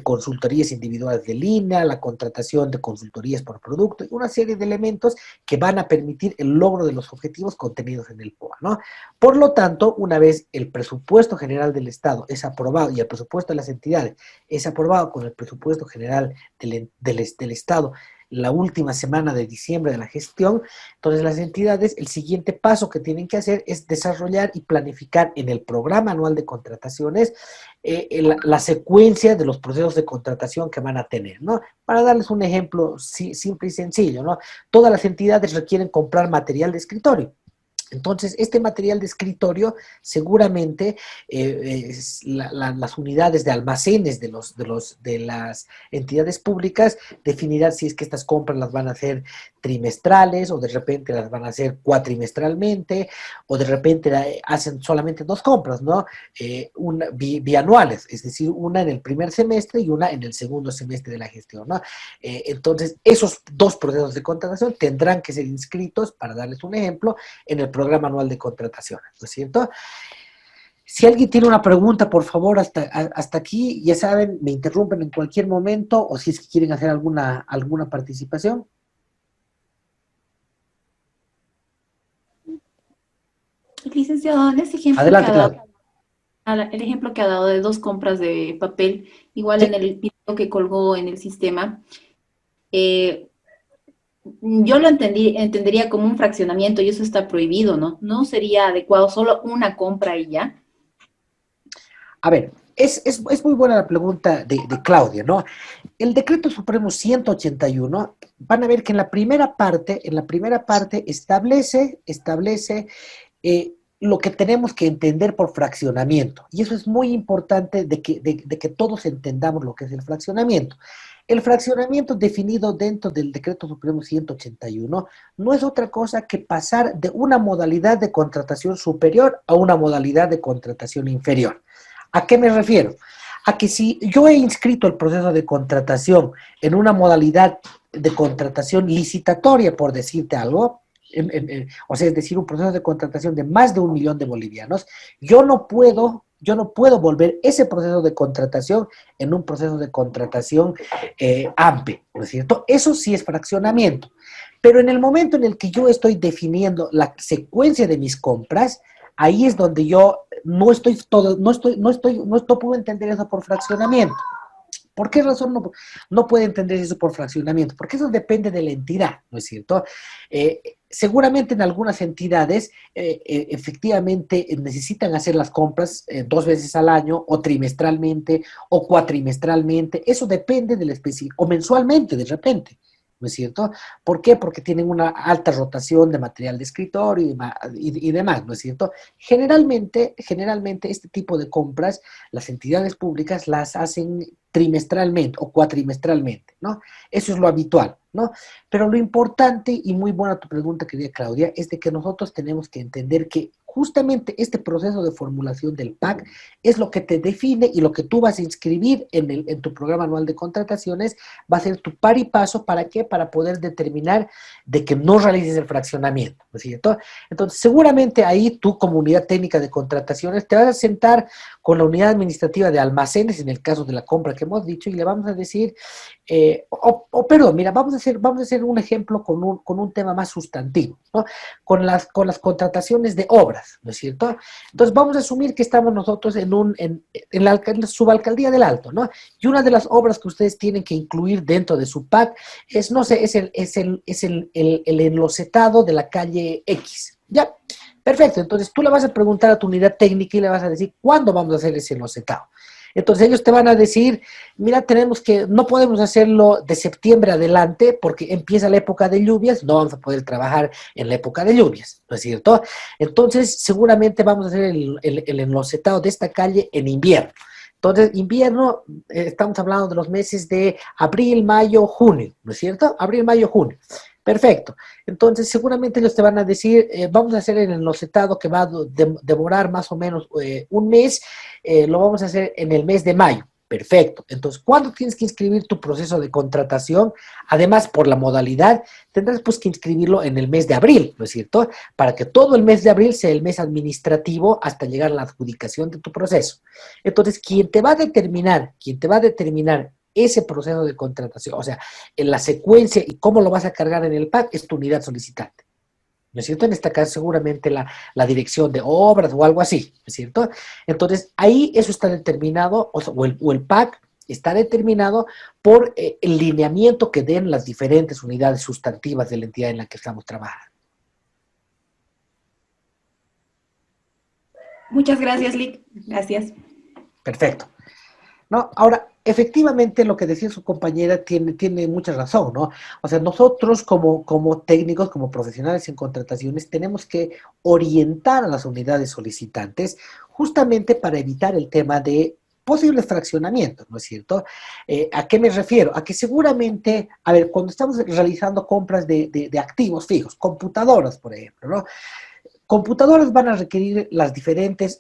D: consultorías individuales de línea, la contratación de consultorías por producto, y una serie de elementos que van a permitir el logro de los objetivos contenidos en el POA, ¿no? Por lo tanto, una vez el presupuesto general del Estado es aprobado y el presupuesto de las entidades es aprobado con el presupuesto general del Estado, la última semana de diciembre de la gestión, entonces las entidades, el siguiente paso que tienen que hacer es desarrollar y planificar en el programa anual de contrataciones la secuencia de los procesos de contratación que van a tener, ¿no? Para darles un ejemplo simple y sencillo, ¿no? Todas las entidades requieren comprar material de escritorio. Entonces, este material de escritorio seguramente las unidades de almacenes de las entidades públicas definirán si es que estas compras las van a hacer trimestrales o de repente las van a hacer cuatrimestralmente o de repente hacen solamente dos compras, ¿no? Bianuales, es decir, una en el primer semestre y una en el segundo semestre de la gestión, ¿no? Entonces, esos dos procesos de contratación tendrán que ser inscritos, para darles un ejemplo, en el programa anual de contrataciones, ¿no es cierto? Si alguien tiene una pregunta, por favor, hasta aquí, ya saben, me interrumpen en cualquier momento, o si es que quieren hacer alguna participación.
U: Licenciado, en ese ejemplo
D: Adelante,
U: el ejemplo que ha dado de dos compras de papel, igual
D: sí.
U: En el video que colgó en el sistema, yo lo entendería como un fraccionamiento y eso está prohibido, ¿no? ¿No sería adecuado solo una compra y ya?
D: A ver, es muy buena la pregunta de Claudia, ¿no? El Decreto Supremo 181, van a ver que en la primera parte establece lo que tenemos que entender por fraccionamiento. Y eso es muy importante de que todos entendamos lo que es el fraccionamiento. El fraccionamiento definido dentro del Decreto Supremo 181 no es otra cosa que pasar de una modalidad de contratación superior a una modalidad de contratación inferior. ¿A qué me refiero? A que si yo he inscrito el proceso de contratación en una modalidad de contratación licitatoria, por decirte algo, o sea, es decir, un proceso de contratación de más de 1 millón de bolivianos, yo no puedo volver ese proceso de contratación en un proceso de contratación AMPE, ¿no es cierto? Eso sí es fraccionamiento. Pero en el momento en el que yo estoy definiendo la secuencia de mis compras, ahí es donde yo no puedo entender eso por fraccionamiento. ¿Por qué razón no puede entender eso por fraccionamiento? Porque eso depende de la entidad, ¿no es cierto? Seguramente en algunas entidades efectivamente necesitan hacer las compras 2 veces al año, o trimestralmente, o cuatrimestralmente. Eso depende de la especie, o mensualmente de repente, ¿no es cierto? ¿Por qué? Porque tienen una alta rotación de material de escritorio y demás, ¿no es cierto? Generalmente este tipo de compras, las entidades públicas las hacen trimestralmente o cuatrimestralmente, ¿no? Eso es lo habitual, ¿no? Pero lo importante, y muy buena tu pregunta, querida Claudia, es de que nosotros tenemos que entender que justamente este proceso de formulación del PAC es lo que te define y lo que tú vas a inscribir en tu programa anual de contrataciones va a ser tu par y paso, ¿para qué? Para poder determinar de que no realices el fraccionamiento, ¿no es cierto? Entonces, seguramente ahí tú, como unidad técnica de contrataciones, te vas a sentar con la unidad administrativa de almacenes, en el caso de la compra que hemos dicho, y le vamos a decir, perdón, mira, vamos a hacer un ejemplo con un tema más sustantivo, ¿no? Con las contrataciones de obras, ¿no es cierto? Entonces vamos a asumir que estamos nosotros en la subalcaldía del Alto, ¿no? Y una de las obras que ustedes tienen que incluir dentro de su PAC es, no sé, es el enlocetado de la calle X, ¿ya? Perfecto, entonces tú le vas a preguntar a tu unidad técnica y le vas a decir, ¿cuándo vamos a hacer ese enlocetado? Entonces ellos te van a decir, mira, no podemos hacerlo de septiembre adelante porque empieza la época de lluvias, no vamos a poder trabajar en la época de lluvias, ¿no es cierto? Entonces seguramente vamos a hacer el enlocetado de esta calle en invierno. Entonces, invierno, estamos hablando de los meses de abril, mayo, junio, ¿no es cierto? Abril, mayo, junio. Perfecto. Entonces, seguramente ellos te van a decir, vamos a hacer el enlocetado que va a demorar más o menos un mes, lo vamos a hacer en el mes de mayo. Perfecto. Entonces, ¿cuándo tienes que inscribir tu proceso de contratación? Además, por la modalidad, tendrás pues que inscribirlo en el mes de abril, ¿no es cierto? Para que todo el mes de abril sea el mes administrativo hasta llegar a la adjudicación de tu proceso. Entonces, quien te va a determinar ese proceso de contratación, o sea, en la secuencia y cómo lo vas a cargar en el PAC, es tu unidad solicitante. ¿No es cierto? En este caso seguramente la dirección de obras o algo así, ¿no es cierto? Entonces, ahí eso está determinado, o el PAC está determinado por el lineamiento que den las diferentes unidades sustantivas de la entidad en la que estamos trabajando.
U: Muchas gracias, Lic. Gracias.
D: Perfecto. ¿No? Ahora, efectivamente lo que decía su compañera tiene mucha razón, ¿no? O sea, nosotros como técnicos, como profesionales en contrataciones, tenemos que orientar a las unidades solicitantes justamente para evitar el tema de posibles fraccionamientos, ¿no es cierto? ¿A qué me refiero? A que seguramente, a ver, cuando estamos realizando compras de activos fijos, computadoras, por ejemplo, ¿no? Computadoras van a requerir las diferentes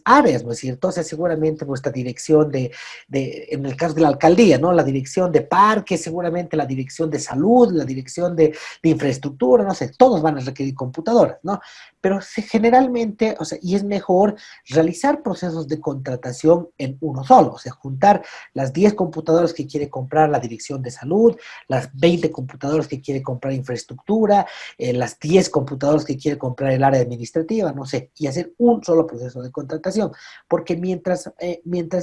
D: áreas, ¿no es cierto? O sea, seguramente nuestra dirección en el caso de la alcaldía, ¿no? La dirección de parques, seguramente la dirección de salud, la dirección de infraestructura, no sé, todos van a requerir computadoras, ¿no? Pero generalmente, o sea, y es mejor realizar procesos de contratación en uno solo, o sea, juntar las 10 computadoras que quiere comprar la dirección de salud, las 20 computadoras que quiere comprar infraestructura, las 10 computadoras que quiere comprar el área administrativa, no sé, y hacer un solo proceso de contratación, porque mientras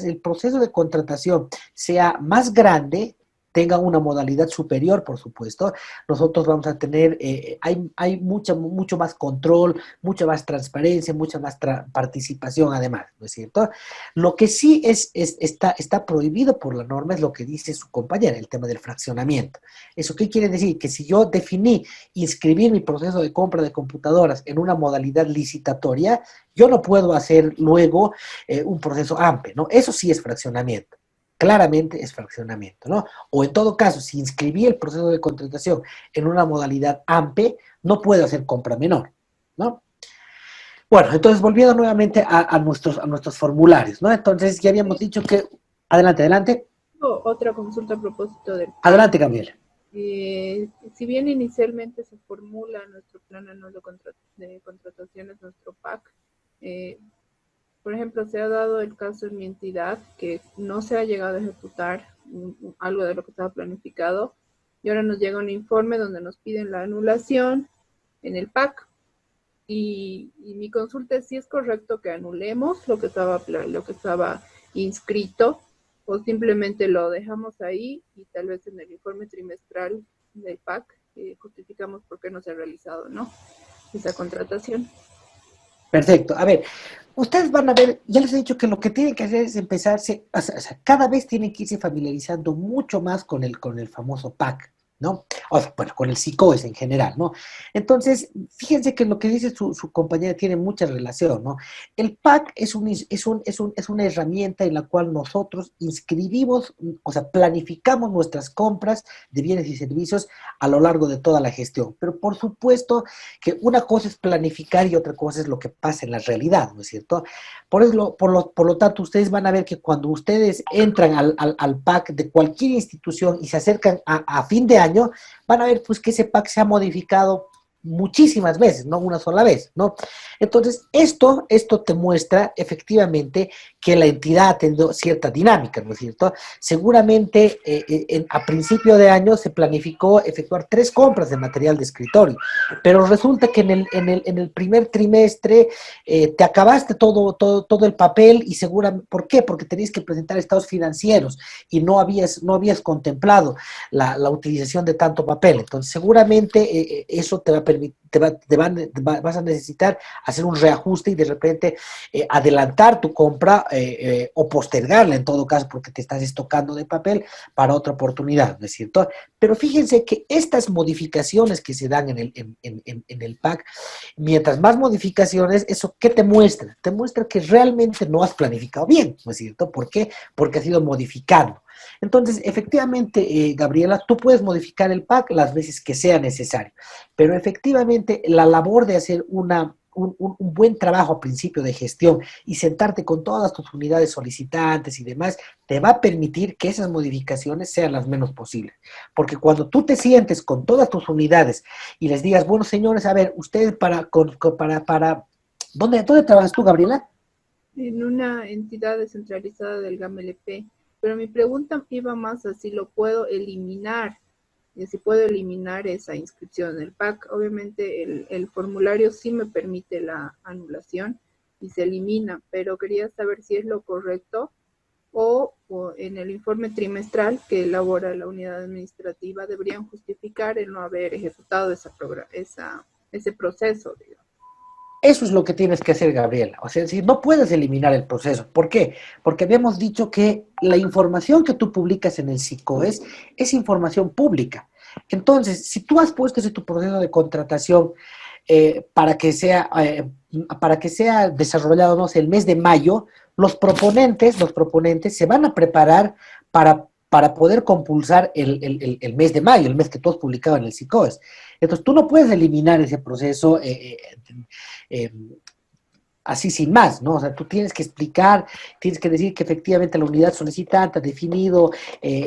D: el proceso de contratación sea más grande, tenga una modalidad superior, por supuesto, nosotros vamos a tener, hay mucho más control, mucha más transparencia, mucha más participación además, ¿no es cierto? Lo que sí está prohibido por la norma es lo que dice su compañera, el tema del fraccionamiento. ¿Eso qué quiere decir? Que si yo definí inscribir mi proceso de compra de computadoras en una modalidad licitatoria, yo no puedo hacer luego un proceso AMPE, ¿no? Eso sí es fraccionamiento. Claramente es fraccionamiento, ¿no? O en todo caso, si inscribí el proceso de contratación en una modalidad AMPE, no puedo hacer compra menor, ¿no? Bueno, entonces volviendo nuevamente a nuestros formularios, ¿no? Entonces ya habíamos dicho que... Adelante.
B: Otra consulta a propósito del...
D: Adelante, Gabriela.
B: Si bien inicialmente se formula nuestro plan anual de contrataciones, nuestro PAC, por ejemplo, se ha dado el caso en mi entidad que no se ha llegado a ejecutar algo de lo que estaba planificado y ahora nos llega un informe donde nos piden la anulación en el PAC y mi consulta es si es correcto que anulemos lo que estaba inscrito o simplemente lo dejamos ahí y tal vez en el informe trimestral del PAC justificamos por qué no se ha realizado, ¿no? Esa contratación.
D: Perfecto. A ver, ustedes van a ver, ya les he dicho que lo que tienen que hacer es empezarse, o sea, cada vez tienen que irse familiarizando mucho más con el famoso PAC, ¿no? O sea, bueno, con el SICOES en general, ¿no? Entonces, fíjense que lo que dice su compañera tiene mucha relación, ¿no? El PAC es una herramienta en la cual nosotros inscribimos, o sea, planificamos nuestras compras de bienes y servicios a lo largo de toda la gestión. Pero por supuesto que una cosa es planificar y otra cosa es lo que pasa en la realidad, ¿no es cierto? Por lo tanto, ustedes van a ver que cuando ustedes entran al PAC de cualquier institución y se acercan a fin de año, van a ver pues que ese PAC se ha modificado muchísimas veces, no una sola vez, ¿no? Entonces, esto te muestra efectivamente que la entidad ha tenido cierta dinámica, ¿no es cierto? Seguramente a principio de año se planificó efectuar 3 compras de material de escritorio, pero resulta que en el primer trimestre te acabaste todo el papel y seguramente, ¿por qué? Porque tenías que presentar estados financieros y no habías contemplado la utilización de tanto papel. Entonces, seguramente eso te va a permitir, vas a necesitar hacer un reajuste y de repente adelantar tu compra o postergarla en todo caso porque te estás estocando de papel para otra oportunidad, ¿no es cierto? Pero fíjense que estas modificaciones que se dan en el PAC, mientras más modificaciones, ¿eso qué te muestra? Te muestra que realmente no has planificado bien, ¿no es cierto? ¿Por qué? Porque has ido modificando. Entonces, efectivamente, Gabriela, tú puedes modificar el PAC las veces que sea necesario, pero efectivamente la labor de hacer un buen trabajo a principio de gestión y sentarte con todas tus unidades solicitantes y demás, te va a permitir que esas modificaciones sean las menos posibles. Porque cuando tú te sientes con todas tus unidades y les digas, bueno, señores, a ver, ustedes ¿dónde trabajas tú, Gabriela?
B: En una entidad descentralizada del GAMLP. Pero mi pregunta iba más a si lo puedo eliminar, y si puedo eliminar esa inscripción en el PAC. Obviamente el formulario sí me permite la anulación y se elimina, pero quería saber si es lo correcto o en el informe trimestral que elabora la unidad administrativa deberían justificar el no haber ejecutado ese proceso, digamos.
D: Eso es lo que tienes que hacer, Gabriela. O sea, si no puedes eliminar el proceso. ¿Por qué? Porque habíamos dicho que la información que tú publicas en el SICOES es información pública. Entonces, si tú has puesto ese tu proceso de contratación para que sea desarrollado, no sé, el mes de mayo, los proponentes se van a preparar para poder compulsar el mes de mayo, el mes que tú has publicado en el SICOES. Entonces, tú no puedes eliminar ese proceso así sin más, ¿no? O sea, tú tienes que explicar, tienes que decir que efectivamente la unidad solicitante ha definido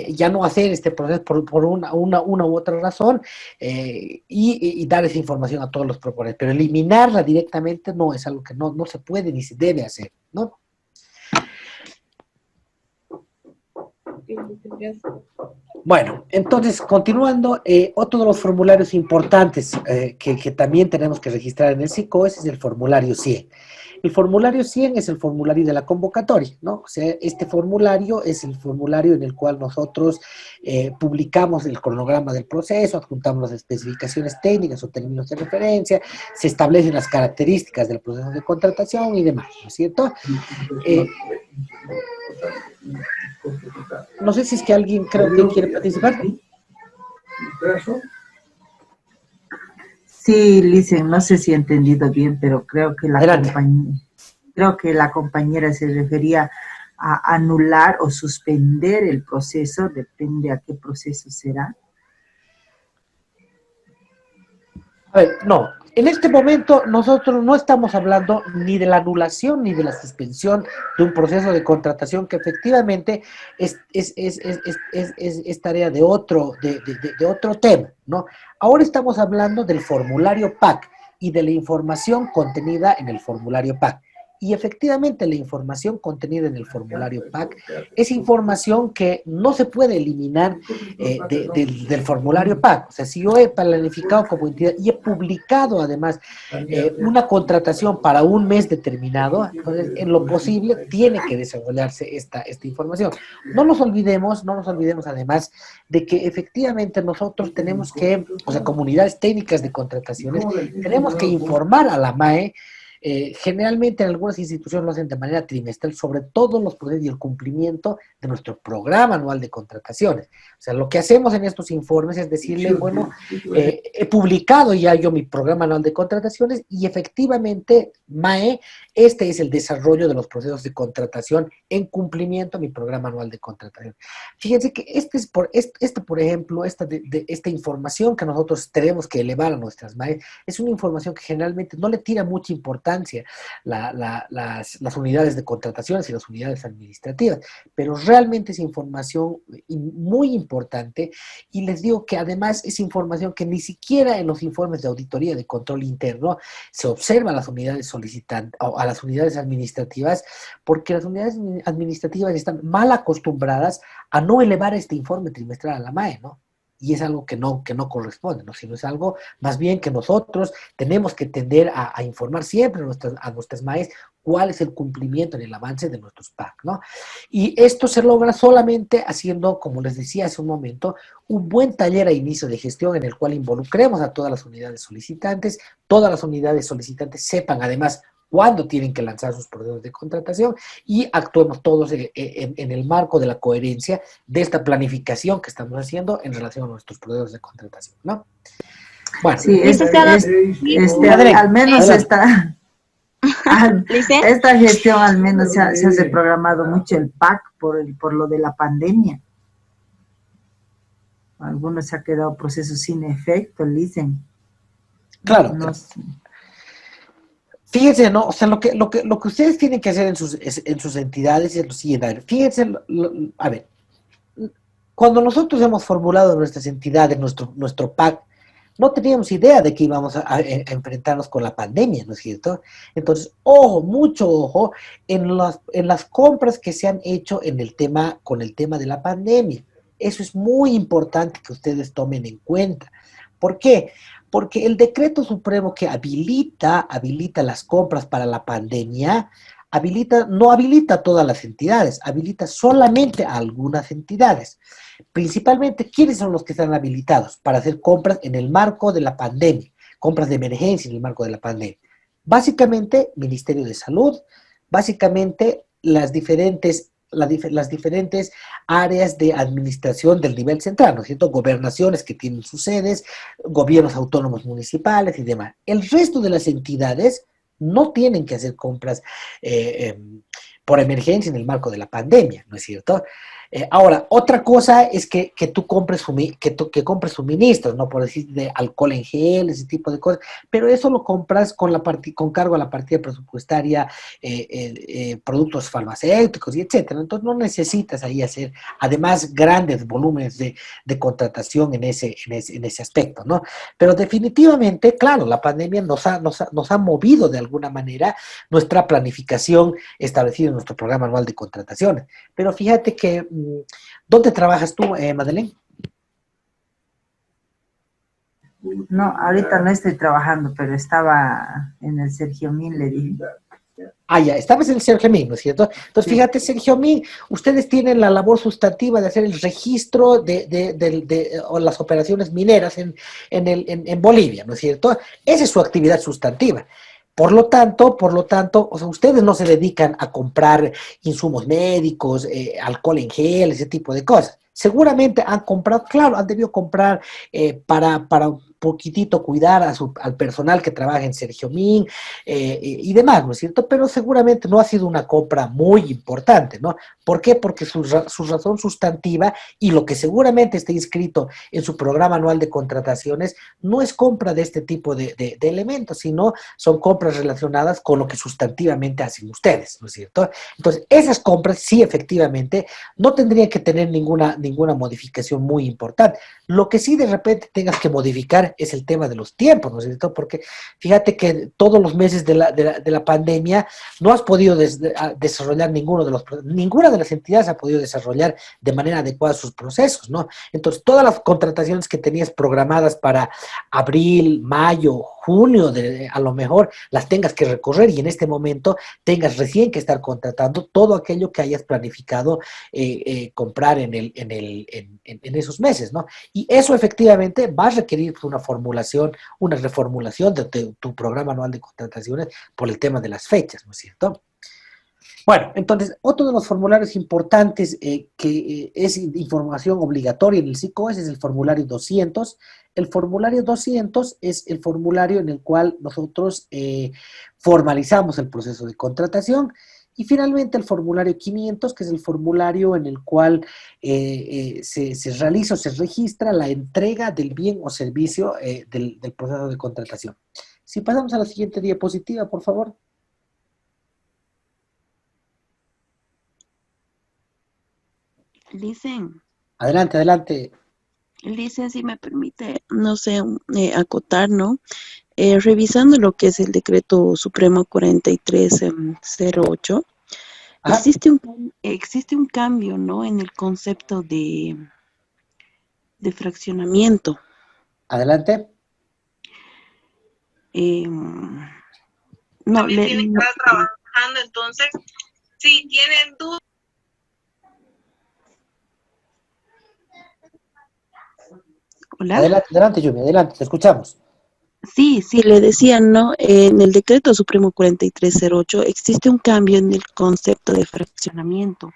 D: ya no hacer este proceso por una u otra razón y dar esa información a todos los proponentes. Pero eliminarla directamente no es algo que no se puede ni se debe hacer, ¿no? Bueno, entonces, continuando, otro de los formularios importantes que también tenemos que registrar en el SICOES es el formulario 100. El formulario 100 es el formulario de la convocatoria, ¿no? O sea, este formulario es el formulario en el cual nosotros publicamos el cronograma del proceso, adjuntamos las especificaciones técnicas o términos de referencia, se establecen las características del proceso de contratación y demás, ¿no es cierto? No sé si es que alguien creo que quiere participar.
E: Sí, Licen, no sé si he entendido bien, pero creo que la compañera se refería a anular o suspender el proceso, depende a qué proceso será.
D: A ver, no, en este momento nosotros no estamos hablando ni de la anulación ni de la suspensión de un proceso de contratación que efectivamente es tarea de otro tema, ¿no? Ahora estamos hablando del formulario PAC y de la información contenida en el formulario PAC. Y efectivamente la información contenida en el formulario PAC es información que no se puede eliminar del formulario PAC. O sea, si yo he planificado como entidad y he publicado además una contratación para un mes determinado, entonces en lo posible tiene que desarrollarse esta información. No nos olvidemos además de que efectivamente nosotros tenemos que, o sea, comunidades técnicas de contrataciones, tenemos que informar a la MAE Generalmente en algunas instituciones lo hacen de manera trimestral, sobre todo los procesos y el cumplimiento de nuestro programa anual de contrataciones. O sea, lo que hacemos en estos informes es decirle, bueno, he publicado ya yo mi programa anual de contrataciones y efectivamente, MAE, este es el desarrollo de los procesos de contratación en cumplimiento a mi programa anual de contratación. Fíjense que por ejemplo, esta información que nosotros tenemos que elevar a nuestras MAE es una información que generalmente no le tira mucha importancia las unidades de contrataciones y las unidades administrativas, pero realmente es información muy importante, y les digo que además es información que ni siquiera en los informes de auditoría de control interno se observa a las unidades solicitantes o a las unidades administrativas, porque las unidades administrativas están mal acostumbradas a no elevar este informe trimestral a la MAE, ¿no? Y es algo que no corresponde, ¿no? Sino es algo más bien que nosotros tenemos que tender a informar siempre a nuestras MAEs cuál es el cumplimiento en el avance de nuestros PAC, ¿no? Y esto se logra solamente haciendo, como les decía hace un momento, un buen taller a inicio de gestión en el cual involucremos a todas las unidades solicitantes sepan además cuándo tienen que lanzar sus procesos de contratación, y actuemos todos en el marco de la coherencia de esta planificación que estamos haciendo en relación a nuestros procesos de contratación, ¿no? Bueno,
E: sí, al menos esta gestión al menos se ha reprogramado mucho el PAC por lo de la pandemia. Algunos se ha quedado proceso sin efecto, dicen.
D: Claro.
E: No,
D: fíjense, ¿no? O sea, lo que ustedes tienen que hacer en sus entidades es lo siguiente. Fíjense, a ver, cuando nosotros hemos formulado nuestras entidades, nuestro PAC, no teníamos idea de que íbamos a enfrentarnos con la pandemia, ¿no es cierto? Entonces, ojo, mucho ojo en las compras que se han hecho con el tema de la pandemia. Eso es muy importante que ustedes tomen en cuenta. ¿Por qué? Porque el decreto supremo que habilita las compras para la pandemia, no habilita a todas las entidades, habilita solamente a algunas entidades. Principalmente, ¿quiénes son los que están habilitados para hacer compras en el marco de la pandemia? Compras de emergencia en el marco de la pandemia. Básicamente, Ministerio de Salud, básicamente las diferentes áreas de administración del nivel central, ¿no es cierto? Gobernaciones que tienen sus sedes, gobiernos autónomos municipales y demás. El resto de las entidades no tienen que hacer compras por emergencia en el marco de la pandemia, ¿no es cierto? Ahora, otra cosa es que tú compres suministros, ¿no? Por decir, de alcohol en gel, ese tipo de cosas, pero eso lo compras con cargo a la partida presupuestaria, productos farmacéuticos y etcétera. Entonces no necesitas ahí hacer, además, grandes volúmenes de contratación en ese aspecto, ¿no? Pero definitivamente, claro, la pandemia nos ha movido de alguna manera nuestra planificación establecida en nuestro programa anual de contrataciones. Pero fíjate que ¿dónde trabajas tú, Madeleine?
E: No, ahorita no estoy trabajando, pero estaba en el Sergio Min, le dije.
D: Ah, ya, estabas en el Sergio Min, ¿no es cierto? Entonces, fíjate, Sergio Min, ustedes tienen la labor sustantiva de hacer el registro de las operaciones mineras en Bolivia, ¿no es cierto? Esa es su actividad sustantiva. Por lo tanto, o sea, ustedes no se dedican a comprar insumos médicos, alcohol en gel, ese tipo de cosas. Seguramente han comprado, claro, han debido comprar para un poquitito cuidar al personal que trabaja en Sergio Min y demás, ¿no es cierto? Pero seguramente no ha sido una compra muy importante, ¿no? ¿Por qué? Porque su razón sustantiva y lo que seguramente está inscrito en su programa anual de contrataciones no es compra de este tipo de elementos, sino son compras relacionadas con lo que sustantivamente hacen ustedes, ¿no es cierto? Entonces, esas compras sí, efectivamente, no tendrían que tener ninguna modificación muy importante. Lo que sí de repente tengas que modificar es el tema de los tiempos, ¿no es cierto? Porque fíjate que todos los meses de la pandemia no has podido desarrollar ninguna de las entidades ha podido desarrollar de manera adecuada sus procesos, ¿no? Entonces, todas las contrataciones que tenías programadas para abril, mayo, junio, a lo mejor las tengas que recorrer y en este momento tengas recién que estar contratando todo aquello que hayas planificado comprar en esos meses, ¿no? Y eso efectivamente va a requerir una reformulación de tu programa anual de contrataciones por el tema de las fechas, ¿no es cierto? Bueno, entonces, otro de los formularios importantes que es información obligatoria en el SICOES es el formulario 200. El formulario 200 es el formulario en el cual nosotros formalizamos el proceso de contratación. Y finalmente el formulario 500, que es el formulario en el cual se realiza o se registra la entrega del bien o servicio del proceso de contratación. Si pasamos a la siguiente diapositiva, por favor.
M: Licen.
D: Adelante, adelante.
M: Licen, si me permite, no sé, acotar, ¿no? Revisando lo que es el decreto supremo 4308, existe un cambio, ¿no? En el concepto de fraccionamiento.
D: Adelante.
M: No,
F: También tienen que estar trabajando, entonces, si tienen dudas.
M: Hola.
D: Adelante, Yumi, adelante, te escuchamos.
M: Sí, le decía, ¿no? En el decreto supremo 4308 existe un cambio en el concepto de fraccionamiento.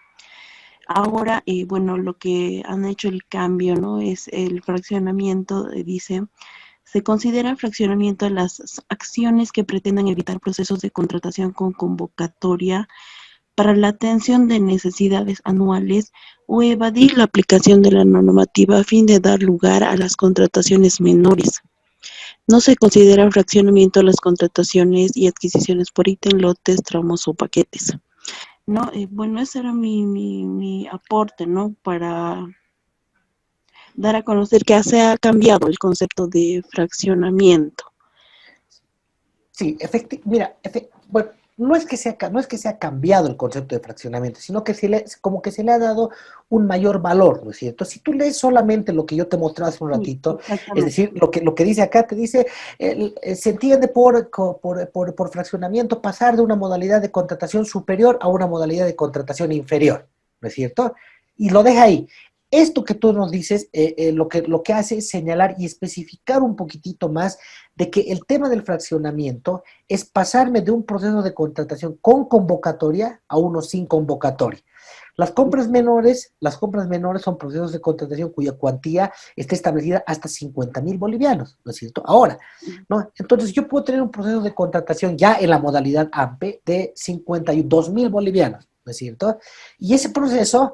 M: Ahora, bueno, lo que han hecho el cambio, ¿no? Es el fraccionamiento, dice, se considera fraccionamiento de las acciones que pretendan evitar procesos de contratación con convocatoria para la atención de necesidades anuales o evadir la aplicación de la normativa a fin de dar lugar a las contrataciones menores. No se considera fraccionamiento a las contrataciones y adquisiciones por ítem, lotes, tramos o paquetes. No, bueno, ese era mi aporte, ¿no? Para dar a conocer que se ha cambiado el concepto de fraccionamiento.
D: Sí, bueno, no es que se ha cambiado el concepto de fraccionamiento, sino que se le ha dado un mayor valor, ¿no es cierto? Si tú lees solamente lo que yo te mostré hace un ratito, es decir, lo que dice acá, te dice, se entiende por fraccionamiento pasar de una modalidad de contratación superior a una modalidad de contratación inferior, ¿no es cierto? Y lo deja ahí. Esto que tú nos dices, lo que hace es señalar y especificar un poquitito más de que el tema del fraccionamiento es pasarme de un proceso de contratación con convocatoria a uno sin convocatoria. Las compras menores son procesos de contratación cuya cuantía está establecida hasta 50,000 bolivianos, ¿no es cierto? Ahora, ¿no? Entonces yo puedo tener un proceso de contratación ya en la modalidad AMPE de 52,000 bolivianos, ¿no es cierto? Y ese proceso,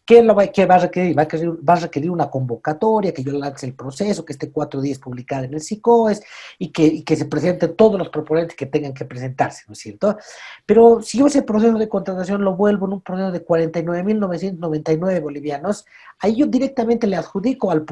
D: ¿qué va a requerir? Va a requerir una convocatoria, que yo lance el proceso, que esté 4 días publicada en el SICOES y que se presenten todos los proponentes que tengan que presentarse, ¿no es cierto? Pero si yo ese proceso de contratación lo vuelvo en un proceso de 49,999 bolivianos, ahí yo directamente le adjudico al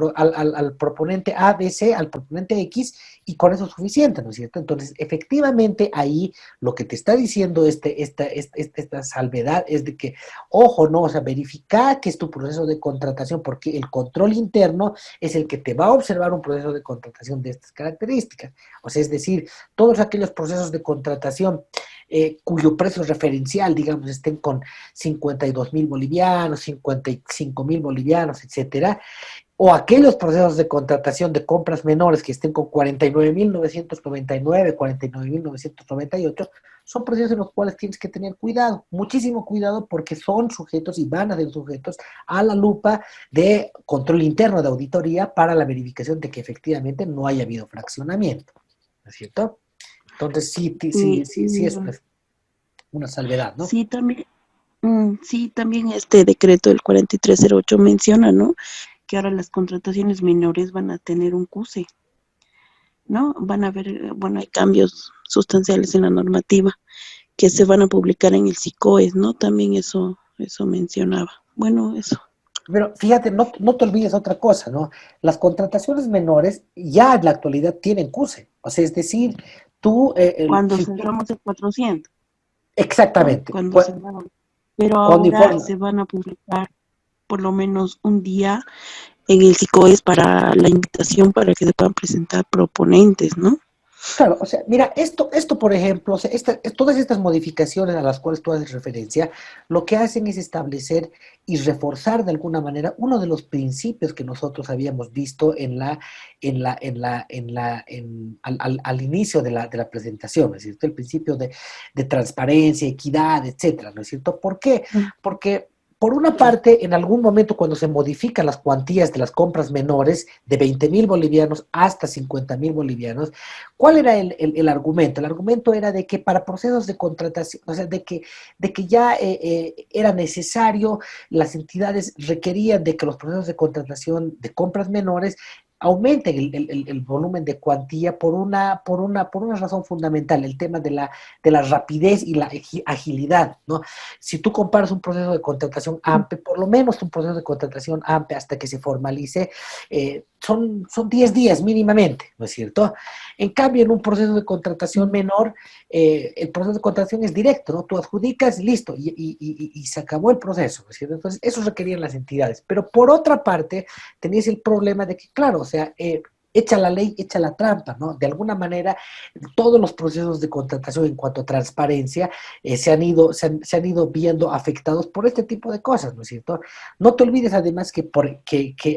D: proponente A, B, C, al proponente X, y con eso es suficiente, ¿no es cierto? Entonces, efectivamente, ahí lo que te está diciendo esta salvedad es de que, ojo, no, o sea, verificar que es tu proceso de contratación, porque el control interno es el que te va a observar un proceso de contratación de estas características. O sea, es decir, todos aquellos procesos de contratación cuyo precio referencial, digamos, estén con 52,000 bolivianos, 55,000 bolivianos, etcétera, o aquellos procesos de contratación de compras menores que estén con 49,999, 49,998, son procesos en los cuales tienes que tener cuidado, muchísimo cuidado, porque son sujetos y van a ser sujetos a la lupa de control interno de auditoría para la verificación de que efectivamente no haya habido fraccionamiento, ¿no es cierto? Entonces sí es una salvedad, ¿no?
M: Sí, también este decreto del 4308 menciona, ¿no?, que ahora las contrataciones menores van a tener un CUSE, ¿no? Van a haber, bueno, hay cambios sustanciales en la normativa que se van a publicar en el SICOES, ¿no? También eso mencionaba. Bueno, eso.
D: Pero fíjate, no te olvides otra cosa, ¿no? Las contrataciones menores ya en la actualidad tienen CUSE. O sea, es decir, tú...
M: cuando cerramos el 400.
D: Exactamente.
M: Pero ahora se van a publicar por lo menos un día en el SICOES para la invitación para que se puedan presentar proponentes, ¿no?
D: Claro, o sea, mira, esto por ejemplo, o sea, todas estas modificaciones a las cuales tú haces referencia, lo que hacen es establecer y reforzar de alguna manera uno de los principios que nosotros habíamos visto al inicio de la presentación, ¿no es cierto? El principio de transparencia, equidad, etcétera, ¿no es cierto? ¿Por qué? Porque por una parte, en algún momento cuando se modifican las cuantías de las compras menores de 20.000 bolivianos hasta 50.000 bolivianos, ¿cuál era el argumento? El argumento era de que para procesos de contratación, o sea, de que ya era necesario, las entidades requerían de que los procesos de contratación de compras menores aumenten el volumen de cuantía por una razón fundamental, el tema de la rapidez y la agilidad, ¿no? Si tú comparas un proceso de contratación AMPE, por lo menos un proceso de contratación AMPE hasta que se formalice, son 10 días mínimamente, ¿no es cierto? En cambio, en un proceso de contratación menor, el proceso de contratación es directo, ¿no? Tú adjudicas, listo, y se acabó el proceso, ¿no es cierto? Entonces, eso requerían las entidades. Pero por otra parte, tenías el problema de que, claro, o sea, echa la ley, echa la trampa, ¿no? De alguna manera, todos los procesos de contratación en cuanto a transparencia se han ido viendo afectados por este tipo de cosas, ¿no es cierto? No te olvides además que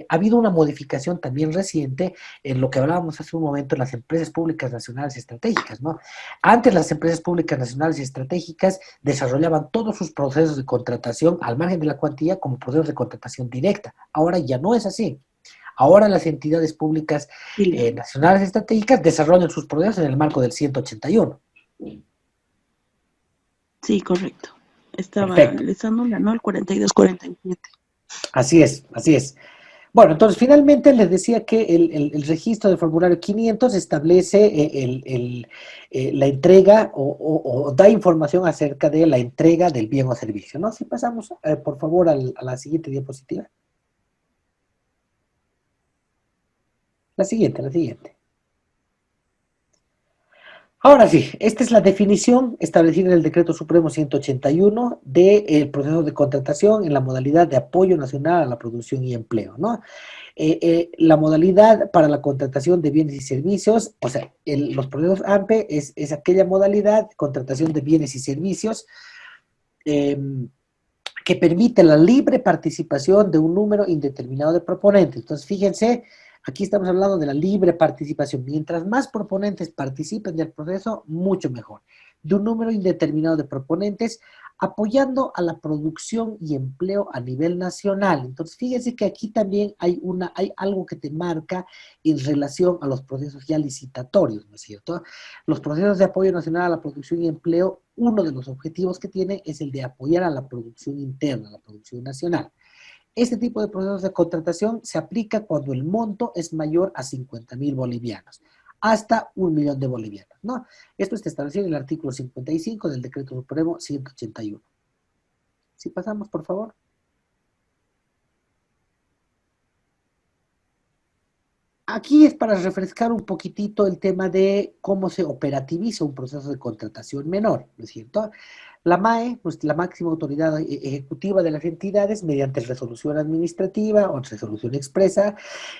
D: ha habido una modificación también reciente en lo que hablábamos hace un momento en las empresas públicas nacionales y estratégicas, ¿no? Antes las empresas públicas nacionales y estratégicas desarrollaban todos sus procesos de contratación al margen de la cuantía como procesos de contratación directa. Ahora ya no es así. Ahora las entidades públicas nacionales estratégicas desarrollan sus procesos en el marco del 181.
M: Sí, correcto. Estaba
D: Perfecto.
M: analizándola, ¿no? El 42-47.
D: Así es, así es. Bueno, entonces finalmente les decía que el registro del formulario 500 establece la entrega o da información acerca de la entrega del bien o servicio, ¿no? Si pasamos, por favor, a la siguiente diapositiva. La siguiente. Ahora sí, esta es la definición establecida en el Decreto Supremo 181 del proceso de contratación en la modalidad de apoyo nacional a la producción y empleo, ¿no? La modalidad para la contratación de bienes y servicios, o sea, los procesos AMPE es aquella modalidad de contratación de bienes y servicios que permite la libre participación de un número indeterminado de proponentes. Entonces, fíjense, aquí estamos hablando de la libre participación. Mientras más proponentes participen del proceso, mucho mejor. De un número indeterminado de proponentes, apoyando a la producción y empleo a nivel nacional. Entonces, fíjense que aquí también hay algo que te marca en relación a los procesos ya licitatorios, ¿no es cierto? Los procesos de apoyo nacional a la producción y empleo, uno de los objetivos que tiene es el de apoyar a la producción interna, a la producción nacional. Este tipo de procesos de contratación se aplica cuando el monto es mayor a 50.000 bolivianos, hasta 1.000.000 de bolivianos, ¿no? Esto está establecido en el artículo 55 del Decreto Supremo 181. Si pasamos, por favor. Aquí es para refrescar un poquitito el tema de cómo se operativiza un proceso de contratación menor, ¿no es cierto? La MAE, pues, la máxima autoridad ejecutiva de las entidades, mediante resolución administrativa o resolución expresa,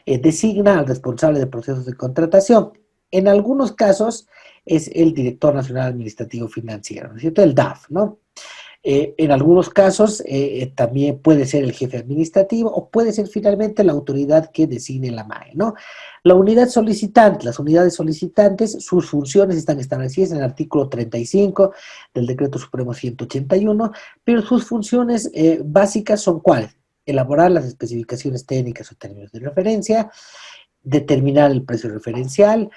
D: designa al responsable de procesos de contratación. En algunos casos es el Director Nacional Administrativo Financiero, ¿no es cierto? El DAF, ¿no? En algunos casos también puede ser el jefe administrativo o puede ser finalmente la autoridad que designe la MAE, ¿no? La unidad solicitante, las unidades solicitantes, sus funciones están establecidas en el artículo 35 del Decreto Supremo 181, pero sus funciones básicas son ¿cuáles? Elaborar las especificaciones técnicas o términos de referencia, determinar el precio referencial,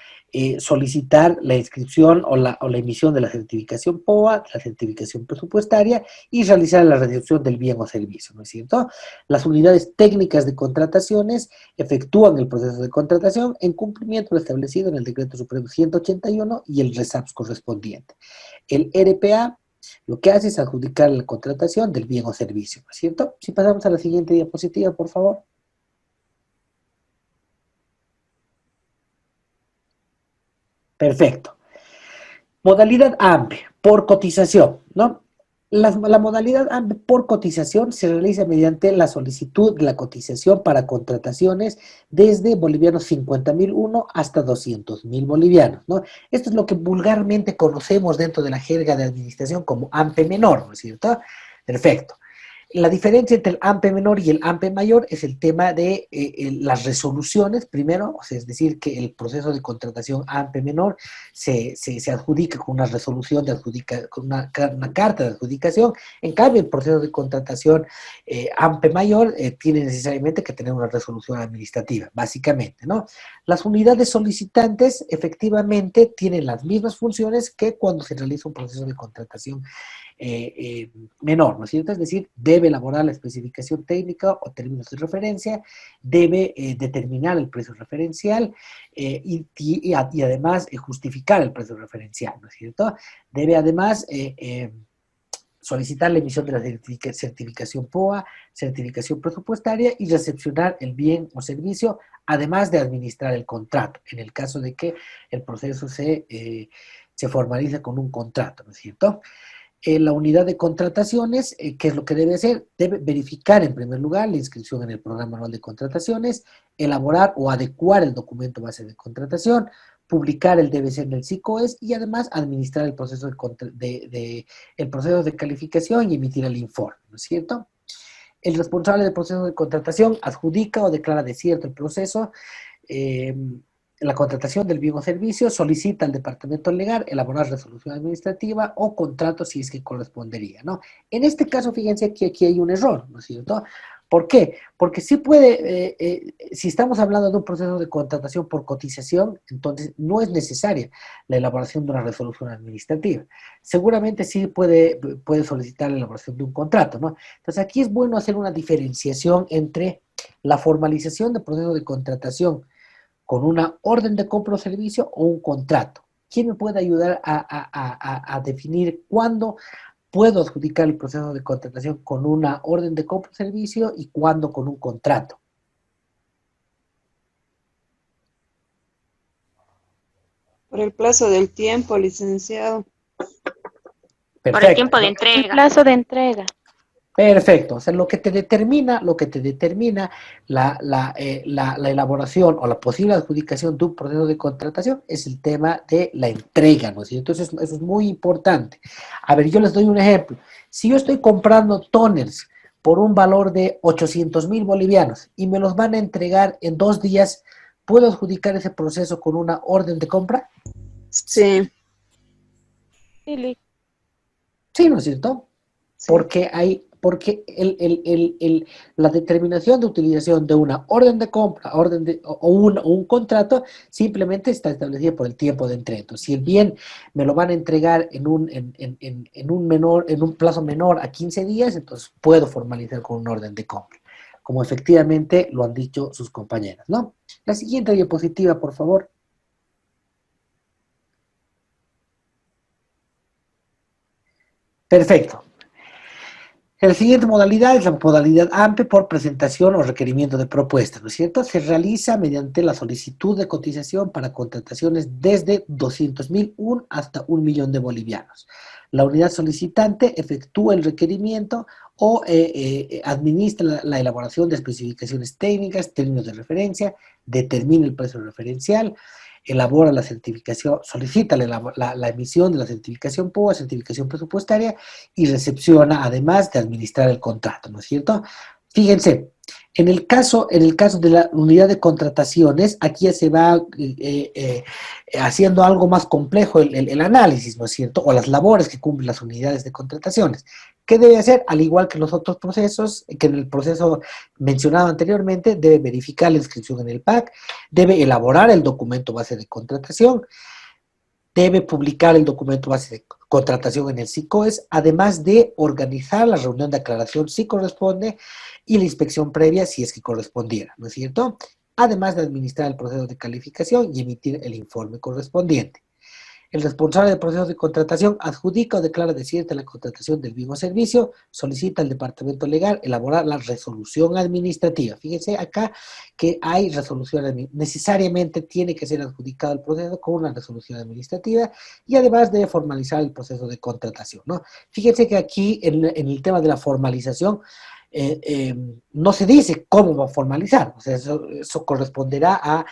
D: solicitar la inscripción o la emisión de la certificación POA, la certificación presupuestaria y realizar la recepción del bien o servicio, ¿no es cierto? Las unidades técnicas de contrataciones efectúan el proceso de contratación en cumplimiento de lo establecido en el Decreto Supremo 181 y el RESAPS correspondiente. El RPA lo que hace es adjudicar la contratación del bien o servicio, ¿no es cierto? Si pasamos a la siguiente diapositiva, por favor. Perfecto. Modalidad AMPE, por cotización, ¿no? La modalidad AMPE por cotización se realiza mediante la solicitud de la cotización para contrataciones desde bolivianos 50.001 hasta 200.000 bolivianos, ¿no? Esto es lo que vulgarmente conocemos dentro de la jerga de administración como AMPE menor, ¿no es cierto? Perfecto. La diferencia entre el AMPE menor y el AMPE mayor es el tema de las resoluciones, primero, o sea, es decir, que el proceso de contratación AMPE menor se adjudica con una resolución con una carta de adjudicación. En cambio, el proceso de contratación AMPE mayor tiene necesariamente que tener una resolución administrativa, básicamente, ¿no? Las unidades solicitantes efectivamente tienen las mismas funciones que cuando se realiza un proceso de contratación menor, ¿no es cierto? Es decir, debe elaborar la especificación técnica o términos de referencia, debe determinar el precio referencial y además justificar el precio referencial, ¿no es cierto? Debe además solicitar la emisión de la certificación POA, certificación presupuestaria y recepcionar el bien o servicio, además de administrar el contrato, en el caso de que el proceso se formalice con un contrato, ¿no es cierto? La unidad de contrataciones, ¿qué es lo que debe hacer? Debe verificar en primer lugar la inscripción en el programa anual de contrataciones, elaborar o adecuar el documento base de contratación, publicar el DBC en el SICOES y además administrar el proceso el proceso de calificación y emitir el informe, ¿no es cierto? El responsable del proceso de contratación adjudica o declara desierto el proceso, la contratación del bien o servicio, solicita al departamento legal elaborar resolución administrativa o contrato si es que correspondería, ¿no? En este caso, fíjense que aquí hay un error, ¿no es cierto? ¿Por qué? Porque sí puede, si estamos hablando de un proceso de contratación por cotización, entonces no es necesaria la elaboración de una resolución administrativa. Seguramente sí puede solicitar la elaboración de un contrato, ¿no? Entonces aquí es bueno hacer una diferenciación entre la formalización del proceso de contratación con una orden de compra o servicio o un contrato. ¿Quién me puede ayudar a definir cuándo puedo adjudicar el proceso de contratación con una orden de compra o servicio y cuándo con un contrato?
P: Por el plazo del tiempo, licenciado.
D: Perfecto.
O: Por el tiempo de entrega. El plazo de entrega.
D: Perfecto, o sea, lo que te determina la elaboración o la posible adjudicación de un proceso de contratación es el tema de la entrega, ¿no es cierto? Entonces, eso es muy importante. A ver, yo les doy un ejemplo. Si yo estoy comprando toners por un valor de 800.000 bolivianos y me los van a entregar en 2 días, ¿puedo adjudicar ese proceso con una orden de compra?
P: Sí.
D: Sí, ¿no es cierto? Sí. Porque la determinación de utilización de una orden de compra o un contrato simplemente está establecida por el tiempo de entrega. Entonces, si el bien me lo van a entregar en un plazo menor a 15 días, entonces puedo formalizar con una orden de compra, como efectivamente lo han dicho sus compañeras, ¿no? La siguiente diapositiva, por favor. Perfecto. La siguiente modalidad es la modalidad AMPE por presentación o requerimiento de propuesta, ¿no es cierto? Se realiza mediante la solicitud de cotización para contrataciones desde 200.001 hasta 1.000.000 de bolivianos. La unidad solicitante efectúa el requerimiento o administra la elaboración de especificaciones técnicas, términos de referencia, determina el precio referencial, elabora la certificación, solicita la emisión de la certificación POA, certificación presupuestaria, y recepciona, además de administrar el contrato, ¿no es cierto? Fíjense, en el caso de la unidad de contrataciones, aquí ya se va haciendo algo más complejo el análisis, ¿no es cierto? O las labores que cumplen las unidades de contrataciones. ¿Qué debe hacer? Al igual que los otros procesos, que en el proceso mencionado anteriormente, debe verificar la inscripción en el PAC, debe elaborar el documento base de contratación, debe publicar el documento base de contratación en el SICOES, además de organizar la reunión de aclaración si corresponde y la inspección previa si es que correspondiera, ¿no es cierto? Además de administrar el proceso de calificación y emitir el informe correspondiente. El responsable del proceso de contratación adjudica o declara desierta la contratación del bien o servicio, solicita al departamento legal elaborar la resolución administrativa. Fíjense acá que hay resolución, necesariamente tiene que ser adjudicado el proceso con una resolución administrativa y además debe formalizar el proceso de contratación, ¿no? Fíjense que aquí en el tema de la formalización, no se dice cómo va a formalizar, o sea, eso corresponderá a,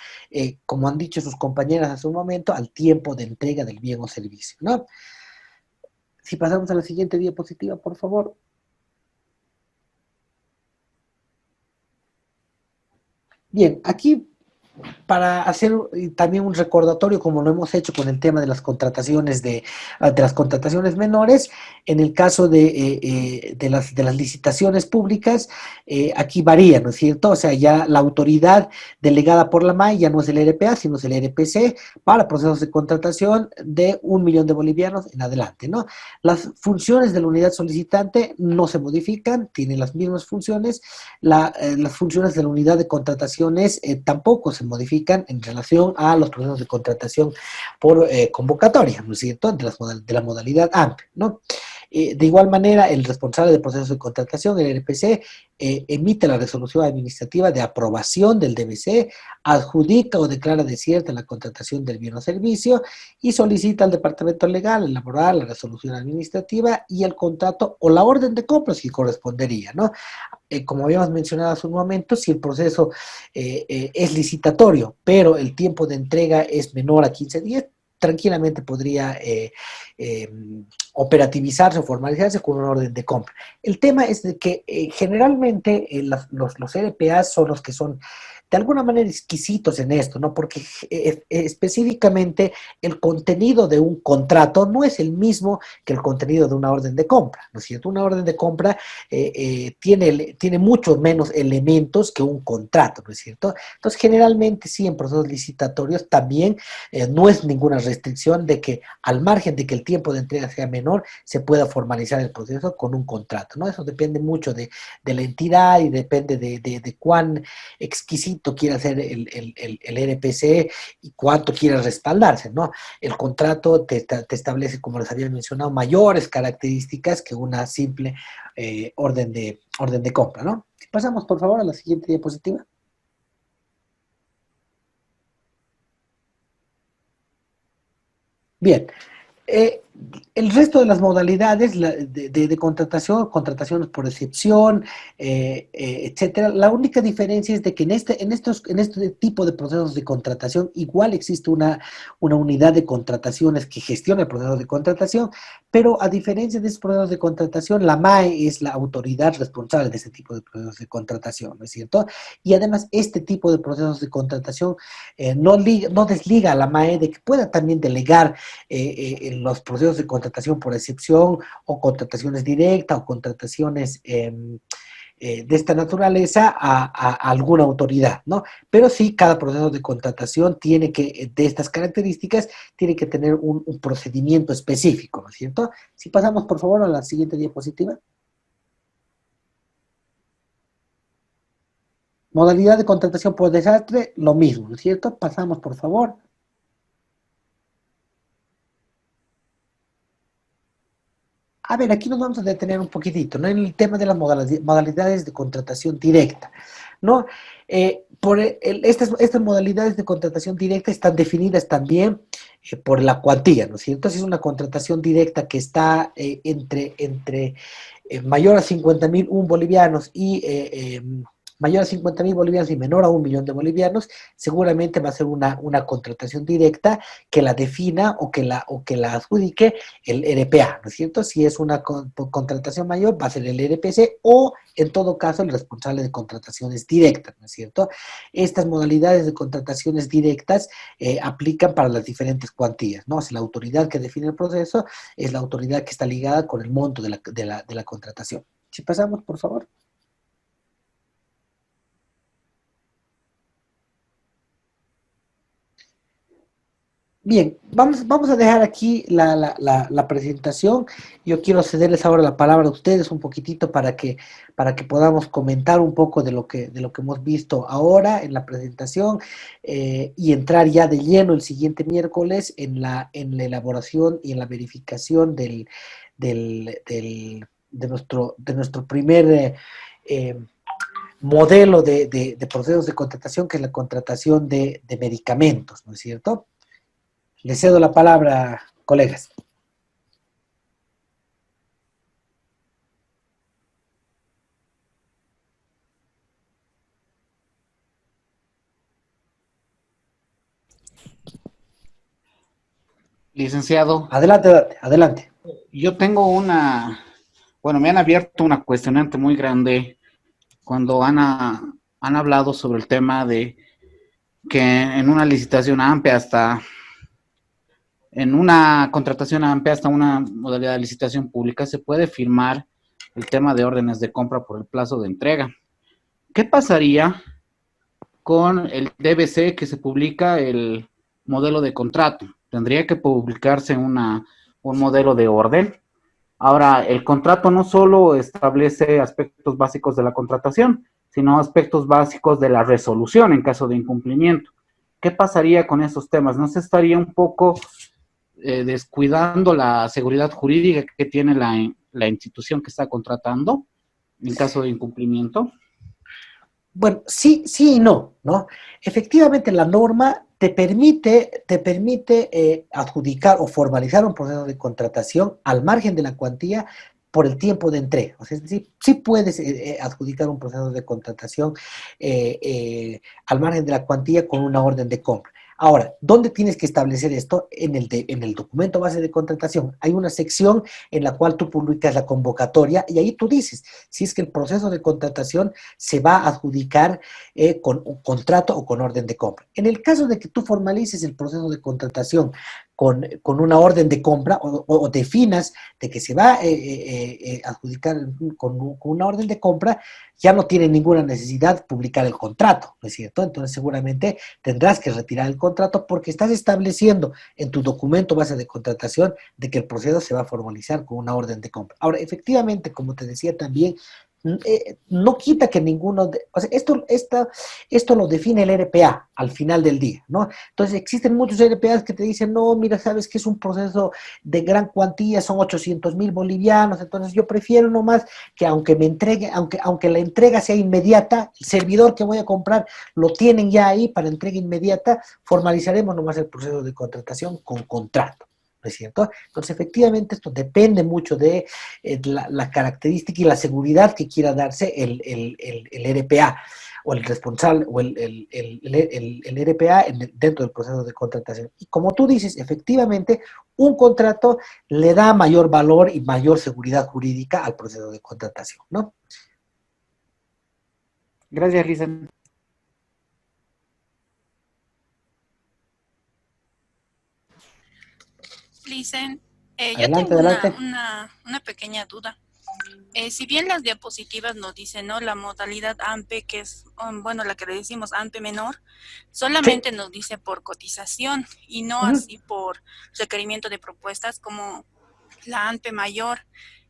D: como han dicho sus compañeras hace un momento, al tiempo de entrega del bien o servicio, ¿no? Si pasamos a la siguiente diapositiva, por favor. Bien, aquí para hacer también un recordatorio, como lo hemos hecho con el tema de las contrataciones de las contrataciones menores, en el caso de las licitaciones públicas, aquí varía, ¿no es cierto? O sea, ya la autoridad delegada por la MAE ya no es el ERPA, sino es el ERPC para procesos de contratación de 1.000.000 de bolivianos en adelante, ¿no? Las funciones de la unidad solicitante no se modifican, tienen las mismas funciones, las funciones de la unidad de contrataciones tampoco se modifican en relación a los procesos de contratación por convocatoria, ¿no es cierto?, de la modalidad AMP, ¿no? De igual manera, el responsable del proceso de contratación, el RPC, emite la resolución administrativa de aprobación del DBC, adjudica o declara desierta la contratación del bien o servicio y solicita al departamento legal elaborar la resolución administrativa y el contrato o la orden de compra si correspondería, ¿no? Como habíamos mencionado hace un momento, si el proceso es licitatorio, pero el tiempo de entrega es menor a 15 días, tranquilamente podría operativizarse o formalizarse con una orden de compra. El tema es de que generalmente los RPA son los que son de alguna manera exquisitos en esto, ¿no? Porque específicamente el contenido de un contrato no es el mismo que el contenido de una orden de compra, ¿no es cierto? Una orden de compra tiene mucho menos elementos que un contrato, ¿no es cierto? Entonces, generalmente sí, en procesos licitatorios también no es ninguna restricción de que al margen de que el tiempo de entrega sea menor, se pueda formalizar el proceso con un contrato, ¿no? Eso depende mucho de la entidad y depende de cuán exquisito quiera ser el RPC y cuánto quiera respaldarse, ¿no? El contrato te establece, como les había mencionado, mayores características que una simple orden de compra, ¿no? Pasamos, por favor, a la siguiente diapositiva. Bien, el resto de las modalidades de contratación, contrataciones por excepción, etcétera, la única diferencia es de que en este tipo de procesos de contratación igual existe una unidad de contrataciones que gestiona el proceso de contratación, pero a diferencia de esos procesos de contratación, la MAE es la autoridad responsable de este tipo de procesos de contratación, ¿no es cierto? Y además este tipo de procesos de contratación no desliga a la MAE de que pueda también delegar en los procesos de contratación por excepción o contrataciones directas o contrataciones de esta naturaleza a alguna autoridad, ¿no? Pero sí, cada proceso de contratación de estas características, tiene que tener un procedimiento específico, ¿no es cierto? Si pasamos, por favor, a la siguiente diapositiva. Modalidad de contratación por desastre, lo mismo, ¿no es cierto? Pasamos, por favor. A ver, aquí nos vamos a detener un poquitito, ¿no? En el tema de las modalidades de contratación directa, ¿no? Estas modalidades de contratación directa están definidas también por la cuantía, ¿no es cierto? Entonces es una contratación directa que está entre mayor a 50.000 bolivianos y mayor a 50.000 bolivianos y menor a 1.000.000 de bolivianos, seguramente va a ser una contratación directa que la defina o que la adjudique el RPA, ¿no es cierto? Si es una contratación mayor, va a ser el RPC o, en todo caso, el responsable de contrataciones directas, ¿no es cierto? Estas modalidades de contrataciones directas aplican para las diferentes cuantías, ¿no? O sea, la autoridad que define el proceso es la autoridad que está ligada con el monto de la contratación. Si pasamos, por favor. Bien, vamos a dejar aquí la presentación. Yo quiero cederles ahora la palabra a ustedes un poquitito para que podamos comentar un poco de lo que hemos visto ahora en la presentación y entrar ya de lleno el siguiente miércoles en la elaboración y en la verificación de nuestro primer modelo de procesos de contratación, que es la contratación de medicamentos, ¿no es cierto? Le cedo la palabra, colegas.
G: Licenciado.
D: Adelante.
G: Yo tengo me han abierto una cuestionante muy grande cuando han hablado sobre el tema de que en una licitación amplia en una contratación amplia hasta una modalidad de licitación pública se puede firmar el tema de órdenes de compra por el plazo de entrega. ¿Qué pasaría con el DBC que se publica el modelo de contrato? Tendría que publicarse un modelo de orden. Ahora, el contrato no solo establece aspectos básicos de la contratación, sino aspectos básicos de la resolución en caso de incumplimiento. ¿Qué pasaría con esos temas? ¿No se estaría un poco descuidando la seguridad jurídica que tiene la institución que está contratando en caso de incumplimiento?
D: Bueno, sí y no, ¿no? Efectivamente, la norma te permite adjudicar o formalizar un proceso de contratación al margen de la cuantía por el tiempo de entrega. O sea, es decir, sí puedes adjudicar un proceso de contratación al margen de la cuantía con una orden de compra. Ahora, ¿dónde tienes que establecer esto? En el documento base de contratación. Hay una sección en la cual tú publicas la convocatoria y ahí tú dices si es que el proceso de contratación se va a adjudicar con un contrato o con orden de compra. En el caso de que tú formalices el proceso de contratación con una orden de compra o definas de que se va a adjudicar con una orden de compra, ya no tiene ninguna necesidad publicar el contrato, ¿no es cierto? Entonces seguramente tendrás que retirar el contrato porque estás estableciendo en tu documento base de contratación de que el proceso se va a formalizar con una orden de compra. Ahora, efectivamente, como te decía también, no quita que o sea, esto lo define el RPA al final del día, ¿no? Entonces existen muchos RPAs que te dicen, no, mira, sabes que es un proceso de gran cuantía, son 800,000 bolivianos, entonces yo prefiero nomás que aunque me entregue, aunque la entrega sea inmediata, el servidor que voy a comprar lo tienen ya ahí para entrega inmediata, formalizaremos nomás el proceso de contratación con contrato. ¿No es cierto? Entonces, efectivamente, esto depende mucho de la característica y la seguridad que quiera darse el RPA o el responsable o el RPA dentro del proceso de contratación. Y como tú dices, efectivamente, un contrato le da mayor valor y mayor seguridad jurídica al proceso de contratación, ¿no?
G: Gracias, Lisa.
H: Licen, yo
D: Adelante,
H: tengo
D: adelante.
H: una pequeña duda. Si bien las diapositivas nos dicen, ¿no? La modalidad AMPE, que es, bueno, la que le decimos AMPE menor, solamente nos dice por cotización y no así por requerimiento de propuestas como la AMPE mayor.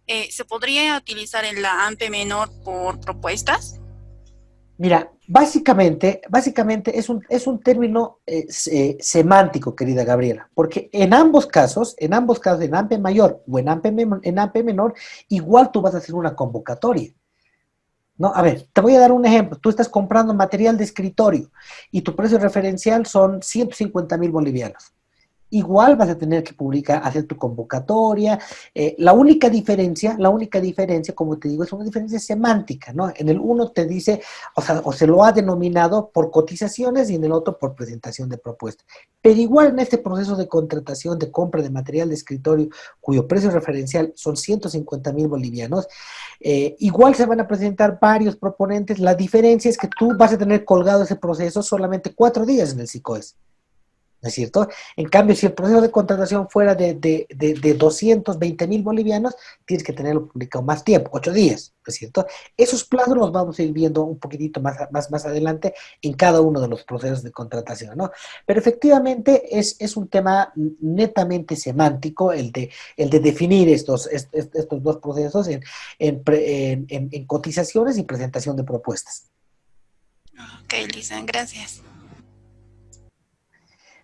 H: ¿Se podría utilizar en la AMPE menor por propuestas?
D: Mira, básicamente es un término semántico, querida Gabriela, porque en ambos casos, en AMPE mayor o en AMPE menor, igual tú vas a hacer una convocatoria. No, a ver, te voy a dar un ejemplo. Tú estás comprando material de escritorio y tu precio referencial son 150,000 bolivianos. Igual vas a tener que hacer tu convocatoria. La única diferencia, como te digo, es una diferencia semántica, ¿no? En el uno te dice, o se lo ha denominado por cotizaciones y en el otro por presentación de propuestas. Pero igual en este proceso de contratación, de compra de material de escritorio, cuyo precio referencial son 150,000 bolivianos, igual se van a presentar varios proponentes. La diferencia es que tú vas a tener colgado ese proceso solamente 4 días en el SICOES. ¿no es cierto? En cambio, si el proceso de contratación fuera de 220.000 bolivianos, tienes que tenerlo publicado más tiempo, 8 días, ¿no es cierto? Esos plazos los vamos a ir viendo un poquitito más adelante en cada uno de los procesos de contratación, ¿no? Pero efectivamente es un tema netamente semántico el de definir estos dos procesos en cotizaciones y presentación de propuestas.
H: Ok, Lisa, gracias.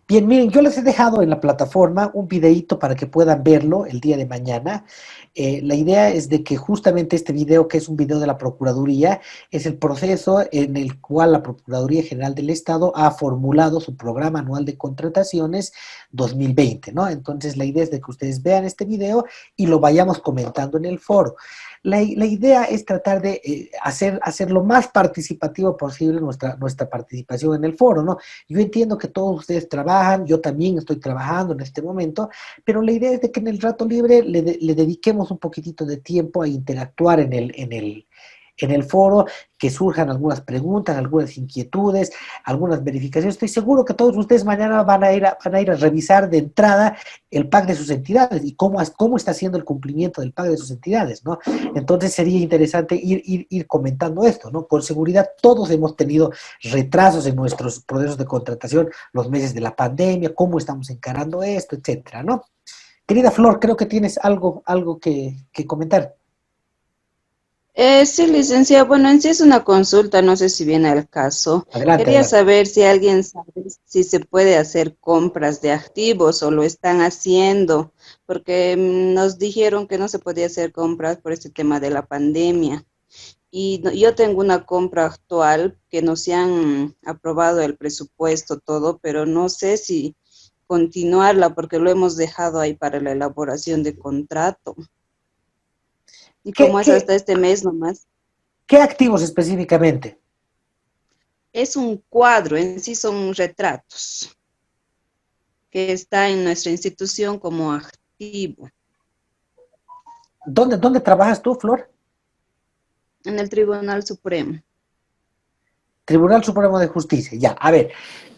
D: Bien, miren, yo les he dejado en la plataforma un videíto para que puedan verlo el día de mañana. La idea es de que justamente este video, que es un video de la Procuraduría, es el proceso en el cual la Procuraduría General del Estado ha formulado su programa anual de contrataciones 2020, ¿no? Entonces, la idea es de que ustedes vean este video y lo vayamos comentando en el foro. La idea es tratar de hacer lo más participativo posible nuestra participación en el foro, ¿no? Yo entiendo que todos ustedes trabajan, yo también estoy trabajando en este momento, pero la idea es de que en el rato libre le dediquemos un poquitito de tiempo a interactuar en el foro, que surjan algunas preguntas, algunas inquietudes, algunas verificaciones. Estoy seguro que todos ustedes mañana van a ir a revisar de entrada el PAC de sus entidades y cómo está haciendo el cumplimiento del PAC de sus entidades, ¿no? Entonces sería interesante ir comentando esto, ¿no? Con seguridad todos hemos tenido retrasos en nuestros procesos de contratación, los meses de la pandemia, cómo estamos encarando esto, etcétera, ¿no? Querida Flor, creo que tienes algo que comentar.
P: Sí, licenciada. Bueno, en sí es una consulta, no sé si viene al caso.
D: Adelante,
P: Quería
D: adelante.
P: saber si alguien sabe si se puede hacer compras de activos o lo están haciendo, porque nos dijeron que no se podía hacer compras por este tema de la pandemia. Y yo tengo una compra actual que no se han aprobado el presupuesto, todo, pero no sé si continuarla porque lo hemos dejado ahí para la elaboración de contrato. Y como es hasta este mes nomás.
D: ¿Qué activos específicamente?
P: Es un cuadro, en sí son retratos, que está en nuestra institución como activo.
D: ¿Dónde trabajas tú, Flor?
P: En el Tribunal Supremo.
D: Tribunal Supremo de Justicia, ya, a ver.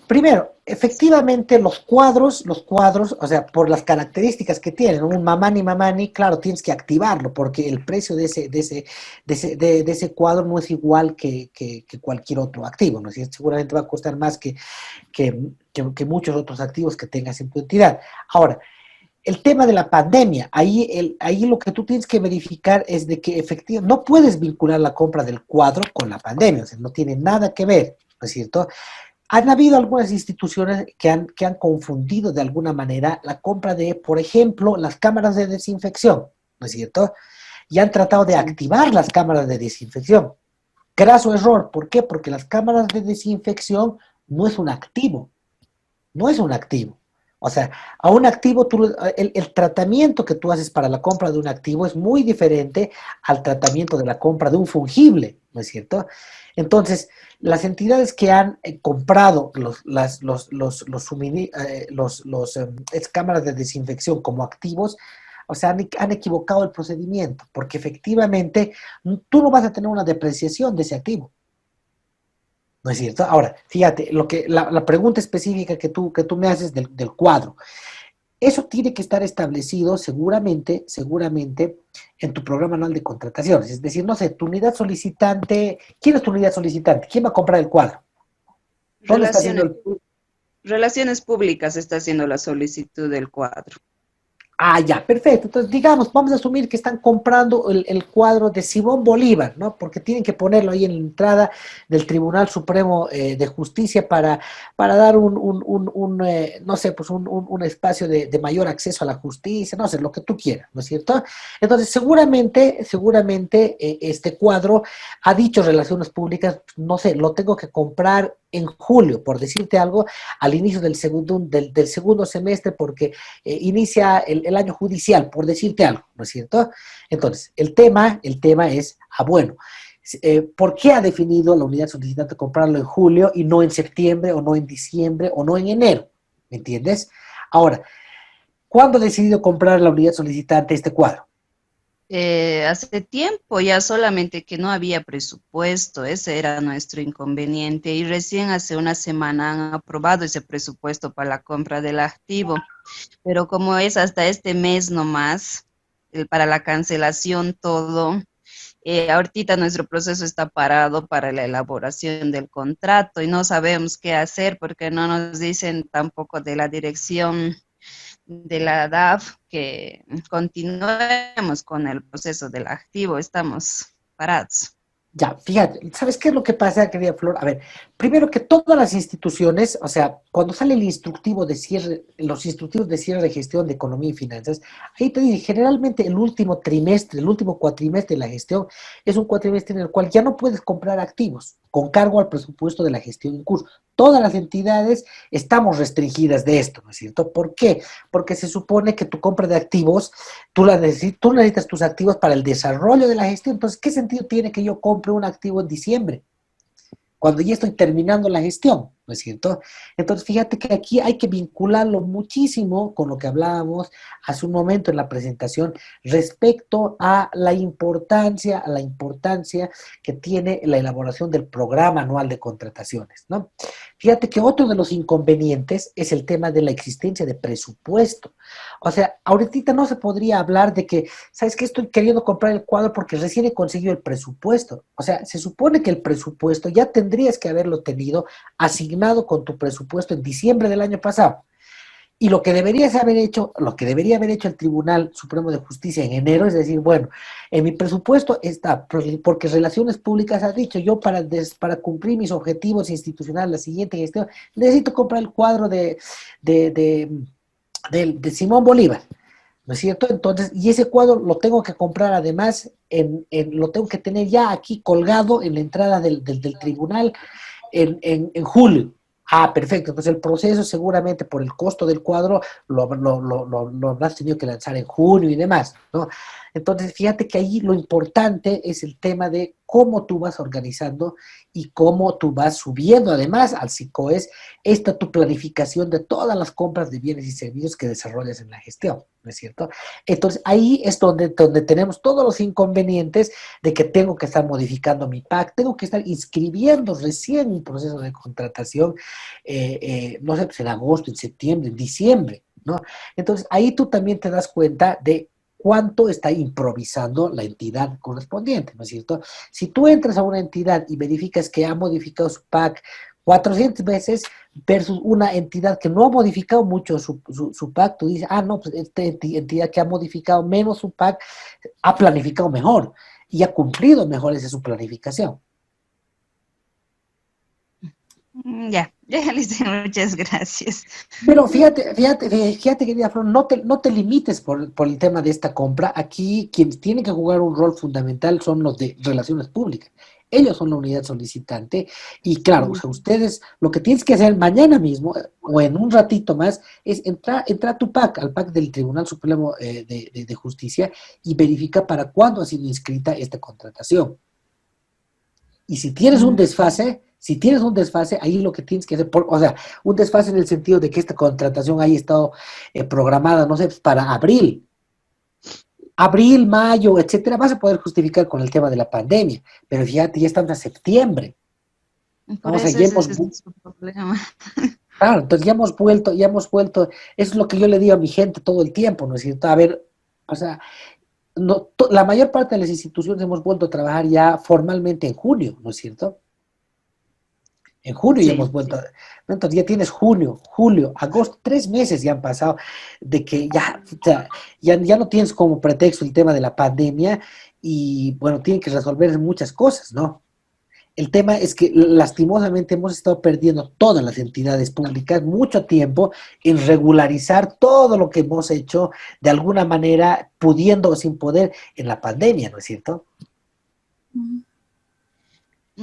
D: Primero, efectivamente los cuadros, o sea, por las características que tienen, un mamani, claro, tienes que activarlo, porque el precio de ese cuadro no es igual que cualquier otro activo, ¿no? Seguramente va a costar más que muchos otros activos que tengas en tu entidad. Ahora, el tema de la pandemia, ahí lo que tú tienes que verificar es de que efectivamente no puedes vincular la compra del cuadro con la pandemia, o sea, no tiene nada que ver, ¿no es cierto? Han habido algunas instituciones que han confundido de alguna manera la compra de, por ejemplo, las cámaras de desinfección, ¿no es cierto? Y han tratado de activar las cámaras de desinfección. Graso error, ¿por qué? Porque las cámaras de desinfección no es un activo, no es un activo. O sea, a un activo, el tratamiento que tú haces para la compra de un activo es muy diferente al tratamiento de la compra de un fungible, ¿no es cierto? Entonces, las entidades que han comprado las cámaras de desinfección como activos, o sea, han equivocado el procedimiento, porque efectivamente tú no vas a tener una depreciación de ese activo. ¿No es cierto? Ahora, fíjate, la pregunta específica que tú me haces del cuadro, eso tiene que estar establecido seguramente en tu programa anual de contrataciones. Es decir, no sé, tu unidad solicitante, ¿quién es tu unidad solicitante? ¿Quién va a comprar el cuadro? ¿Dónde está haciendo
P: Relaciones Públicas está haciendo la solicitud del cuadro.
D: Ah, ya, perfecto. Entonces, digamos, vamos a asumir que están comprando el cuadro de Simón Bolívar, ¿no? Porque tienen que ponerlo ahí en la entrada del Tribunal Supremo de Justicia para dar no sé, pues un espacio de mayor acceso a la justicia, no sé, lo que tú quieras, ¿no es cierto? Entonces, seguramente este cuadro ha dicho Relaciones Públicas, no sé, lo tengo que comprar en julio, por decirte algo, al inicio del segundo semestre, porque inicia el año judicial, por decirte algo, ¿no es cierto? Entonces, el tema es, bueno, ¿por qué ha definido la unidad solicitante comprarlo en julio y no en septiembre, o no en diciembre, o no en enero? ¿Me entiendes? Ahora, ¿cuándo ha decidido comprar la unidad solicitante este cuadro?
P: hace tiempo ya, solamente que no había presupuesto, ese era nuestro inconveniente, y recién hace una semana han aprobado ese presupuesto para la compra del activo, pero como es hasta este mes nomás, para la cancelación todo, ahorita nuestro proceso está parado para la elaboración del contrato y no sabemos qué hacer porque no nos dicen tampoco de la dirección de la DAF que continuemos con el proceso del activo, estamos parados.
D: Ya, fíjate, ¿sabes qué es lo que pasa, querida Flor? A ver, primero que todas las instituciones, o sea, cuando sale el instructivo de cierre, los instructivos de cierre de gestión de economía y finanzas, ahí te dice, generalmente el último trimestre, el último cuatrimestre de la gestión, es un cuatrimestre en el cual ya no puedes comprar activos con cargo al presupuesto de la gestión en curso. Todas las entidades estamos restringidas de esto, ¿no es cierto? ¿Por qué? Porque se supone que tu compra de activos, tú necesitas tus activos para el desarrollo de la gestión. Entonces, ¿qué sentido tiene que yo compre un activo en diciembre, cuando ya estoy terminando la gestión? ¿No es cierto? Entonces, fíjate que aquí hay que vincularlo muchísimo con lo que hablábamos hace un momento en la presentación respecto a la importancia que tiene la elaboración del programa anual de contrataciones, ¿no? Fíjate que otro de los inconvenientes es el tema de la existencia de presupuesto. O sea, ahorita no se podría hablar de que, ¿sabes qué? Estoy queriendo comprar el cuadro porque recién he conseguido el presupuesto. O sea, se supone que el presupuesto ya tendrías que haberlo tenido asignado con tu presupuesto en diciembre del año pasado. Y lo que debería haber hecho el Tribunal Supremo de Justicia en enero es decir, bueno, en mi presupuesto está, porque Relaciones Públicas ha dicho, yo para cumplir mis objetivos institucionales, la siguiente gestión, necesito comprar el cuadro de Simón Bolívar, ¿no es cierto? Entonces, y ese cuadro lo tengo que comprar además, lo tengo que tener ya aquí colgado en la entrada del tribunal en julio. Ah, perfecto. Entonces el proceso seguramente por el costo del cuadro lo habrás tenido que lanzar en junio y demás, ¿no? Entonces fíjate que ahí lo importante es el tema de cómo tú vas organizando y cómo tú vas subiendo además al SICOES tu planificación de todas las compras de bienes y servicios que desarrollas en la gestión, ¿no es cierto? Entonces ahí es donde tenemos todos los inconvenientes de que tengo que estar modificando mi PAC, tengo que estar inscribiendo recién un proceso de contratación, no sé, pues en agosto, en septiembre, en diciembre, ¿no? Entonces ahí tú también te das cuenta de cuánto está improvisando la entidad correspondiente, ¿no es cierto? Si tú entras a una entidad y verificas que ha modificado su PAC 400 veces versus una entidad que no ha modificado mucho su PAC, tú dices, no, pues esta entidad que ha modificado menos su PAC ha planificado mejor y ha cumplido mejor esa su planificación.
P: Ya, Alicia, muchas gracias.
D: Pero fíjate, querida Flor, no te limites por el tema de esta compra. Aquí quienes tienen que jugar un rol fundamental son los de Relaciones Públicas. Ellos son la unidad solicitante y claro, o sea, ustedes lo que tienes que hacer mañana mismo o en un ratito más es entrar a tu PAC, al PAC del Tribunal Supremo de Justicia y verifica para cuándo ha sido inscrita esta contratación. Y si tienes un desfase, ahí lo que tienes que hacer, o sea, un desfase en el sentido de que esta contratación haya estado programada, no sé, para abril, mayo, etcétera, vas a poder justificar con el tema de la pandemia, pero fíjate, ya estamos a septiembre.
P: Por eso ese es su problema.
D: Claro, entonces ya hemos vuelto, eso es lo que yo le digo a mi gente todo el tiempo, ¿no es cierto? A ver, o sea, la mayor parte de las instituciones hemos vuelto a trabajar ya formalmente en junio, ¿no es cierto? En junio ya hemos vuelto, entonces ya tienes junio, julio, agosto, 3 meses ya han pasado de que ya no tienes como pretexto el tema de la pandemia y bueno, tienen que resolver muchas cosas, ¿no? El tema es que lastimosamente hemos estado perdiendo todas las entidades públicas mucho tiempo en regularizar todo lo que hemos hecho de alguna manera, pudiendo o sin poder, en la pandemia, ¿no es cierto?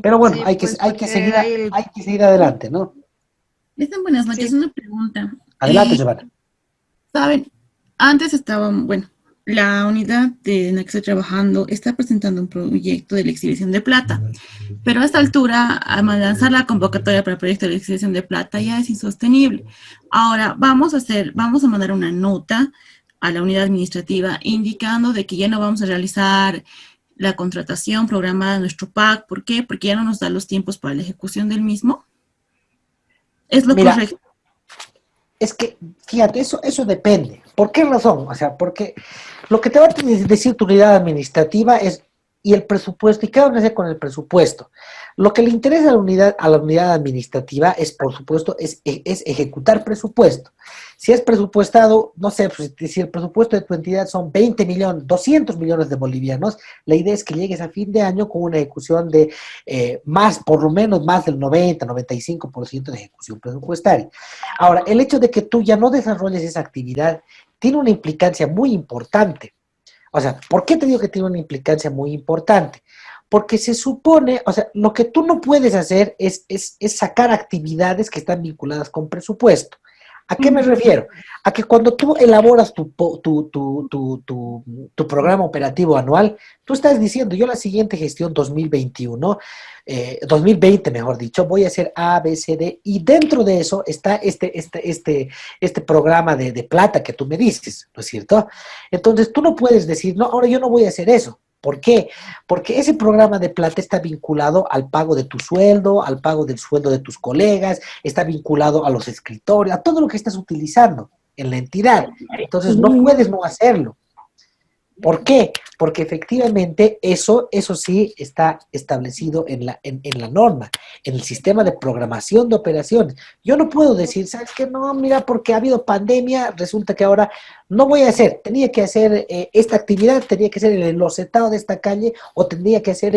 D: Pero bueno, sí, hay que seguir adelante, ¿no?
N: Están buenas noches, una pregunta.
D: Adelante, Giovanna.
N: Saben, antes estaban, la unidad en la que estoy trabajando está presentando un proyecto de la exhibición de plata, pero a esta altura, al lanzar la convocatoria para el proyecto de la exhibición de plata ya es insostenible. Ahora, vamos a mandar una nota a la unidad administrativa indicando de que ya no vamos a realizar la contratación programada de nuestro PAC. ¿Por qué? Porque ya no nos da los tiempos para la ejecución del mismo. ¿Es lo
D: Mira,
N: correcto?
D: es que, fíjate, eso depende. ¿Por qué razón? O sea, porque lo que te va a decir tu unidad administrativa es, y el presupuesto, y qué van a hacer con el presupuesto. Lo que le interesa a la unidad administrativa es, por supuesto, es ejecutar presupuesto. Si es presupuestado, no sé, pues, si el presupuesto de tu entidad son 20 millones, 200 millones de bolivianos, la idea es que llegues a fin de año con una ejecución de por lo menos más del 90-95% de ejecución presupuestaria. Ahora, el hecho de que tú ya no desarrolles esa actividad tiene una implicancia muy importante. O sea, ¿por qué te digo que tiene una implicancia muy importante? Porque se supone, o sea, lo que tú no puedes hacer es sacar actividades que están vinculadas con presupuesto. ¿A qué me refiero? A que cuando tú elaboras tu programa operativo anual, tú estás diciendo, yo la siguiente gestión 2021, 2020 mejor dicho, voy a hacer A, B, C, D, y dentro de eso está este programa de plata que tú me dices, ¿no es cierto? Entonces tú no puedes decir, no, ahora yo no voy a hacer eso. ¿Por qué? Porque ese programa de plata está vinculado al pago de tu sueldo, al pago del sueldo de tus colegas, está vinculado a los escritorios, a todo lo que estás utilizando en la entidad. Entonces no puedes no hacerlo. ¿Por qué? Porque efectivamente eso sí está establecido en la norma, en el sistema de programación de operaciones. Yo no puedo decir, ¿sabes qué? No, mira, porque ha habido pandemia, resulta que ahora no voy a hacer, tenía que hacer esta actividad, tenía que hacer el enlocetado de esta calle, o tendría que hacer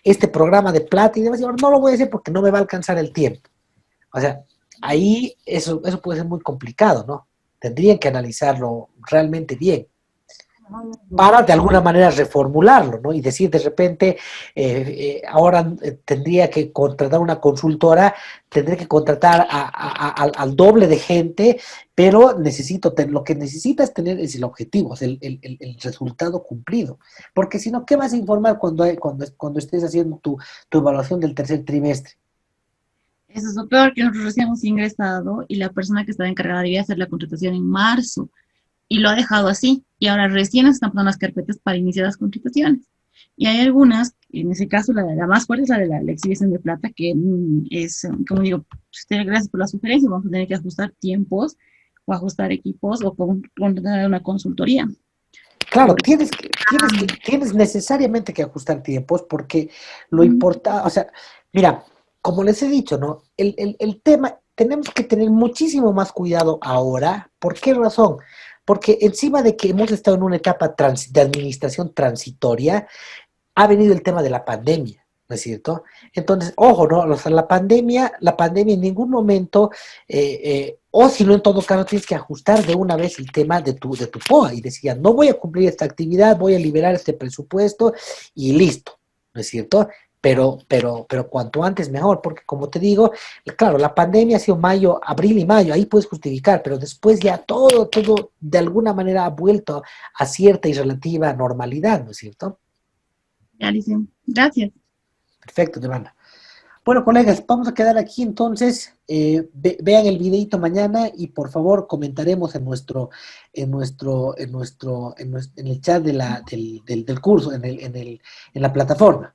D: este programa de plata y demás, y ahora no lo voy a hacer porque no me va a alcanzar el tiempo. O sea, ahí eso puede ser muy complicado, ¿no? Tendrían que analizarlo realmente bien para de alguna manera reformularlo, ¿no? Y decir de repente, ahora tendría que contratar una consultora, tendré que contratar al doble de gente, pero lo que necesitas tener es el objetivo, es el resultado cumplido. Porque si no, ¿qué vas a informar cuando estés haciendo tu evaluación del tercer trimestre?
N: Eso es lo peor, que nosotros recién hemos ingresado y la persona que estaba encargada debía hacer la contratación en marzo. Y lo ha dejado así, y ahora recién están poniendo las carpetas para iniciar las contrataciones. Y hay algunas, en ese caso la más fuerte es la de la exhibición de plata, que es, como digo, gracias por la sugerencia, vamos a tener que ajustar tiempos, o ajustar equipos, o contratar una consultoría.
D: Claro, tienes necesariamente que ajustar tiempos, porque lo importante, o sea, mira, como les he dicho, ¿no? El tema, tenemos que tener muchísimo más cuidado ahora. ¿Por qué razón? Porque encima de que hemos estado en una etapa de administración transitoria, ha venido el tema de la pandemia, ¿no es cierto? Entonces, ojo, ¿no? O sea, la pandemia en ningún momento, o si no, en todo caso, tienes que ajustar de una vez el tema de tu POA y decía, no voy a cumplir esta actividad, voy a liberar este presupuesto y listo, ¿no es cierto? Pero cuanto antes mejor, porque como te digo, claro, la pandemia ha sido abril y mayo, ahí puedes justificar, pero después ya todo de alguna manera ha vuelto a cierta y relativa normalidad, ¿no es cierto?
N: Ya, Alicia, gracias.
D: Perfecto, Yolanda. Bueno, colegas, vamos a quedar aquí entonces, vean el videito mañana y por favor comentaremos en el chat del curso, en la plataforma.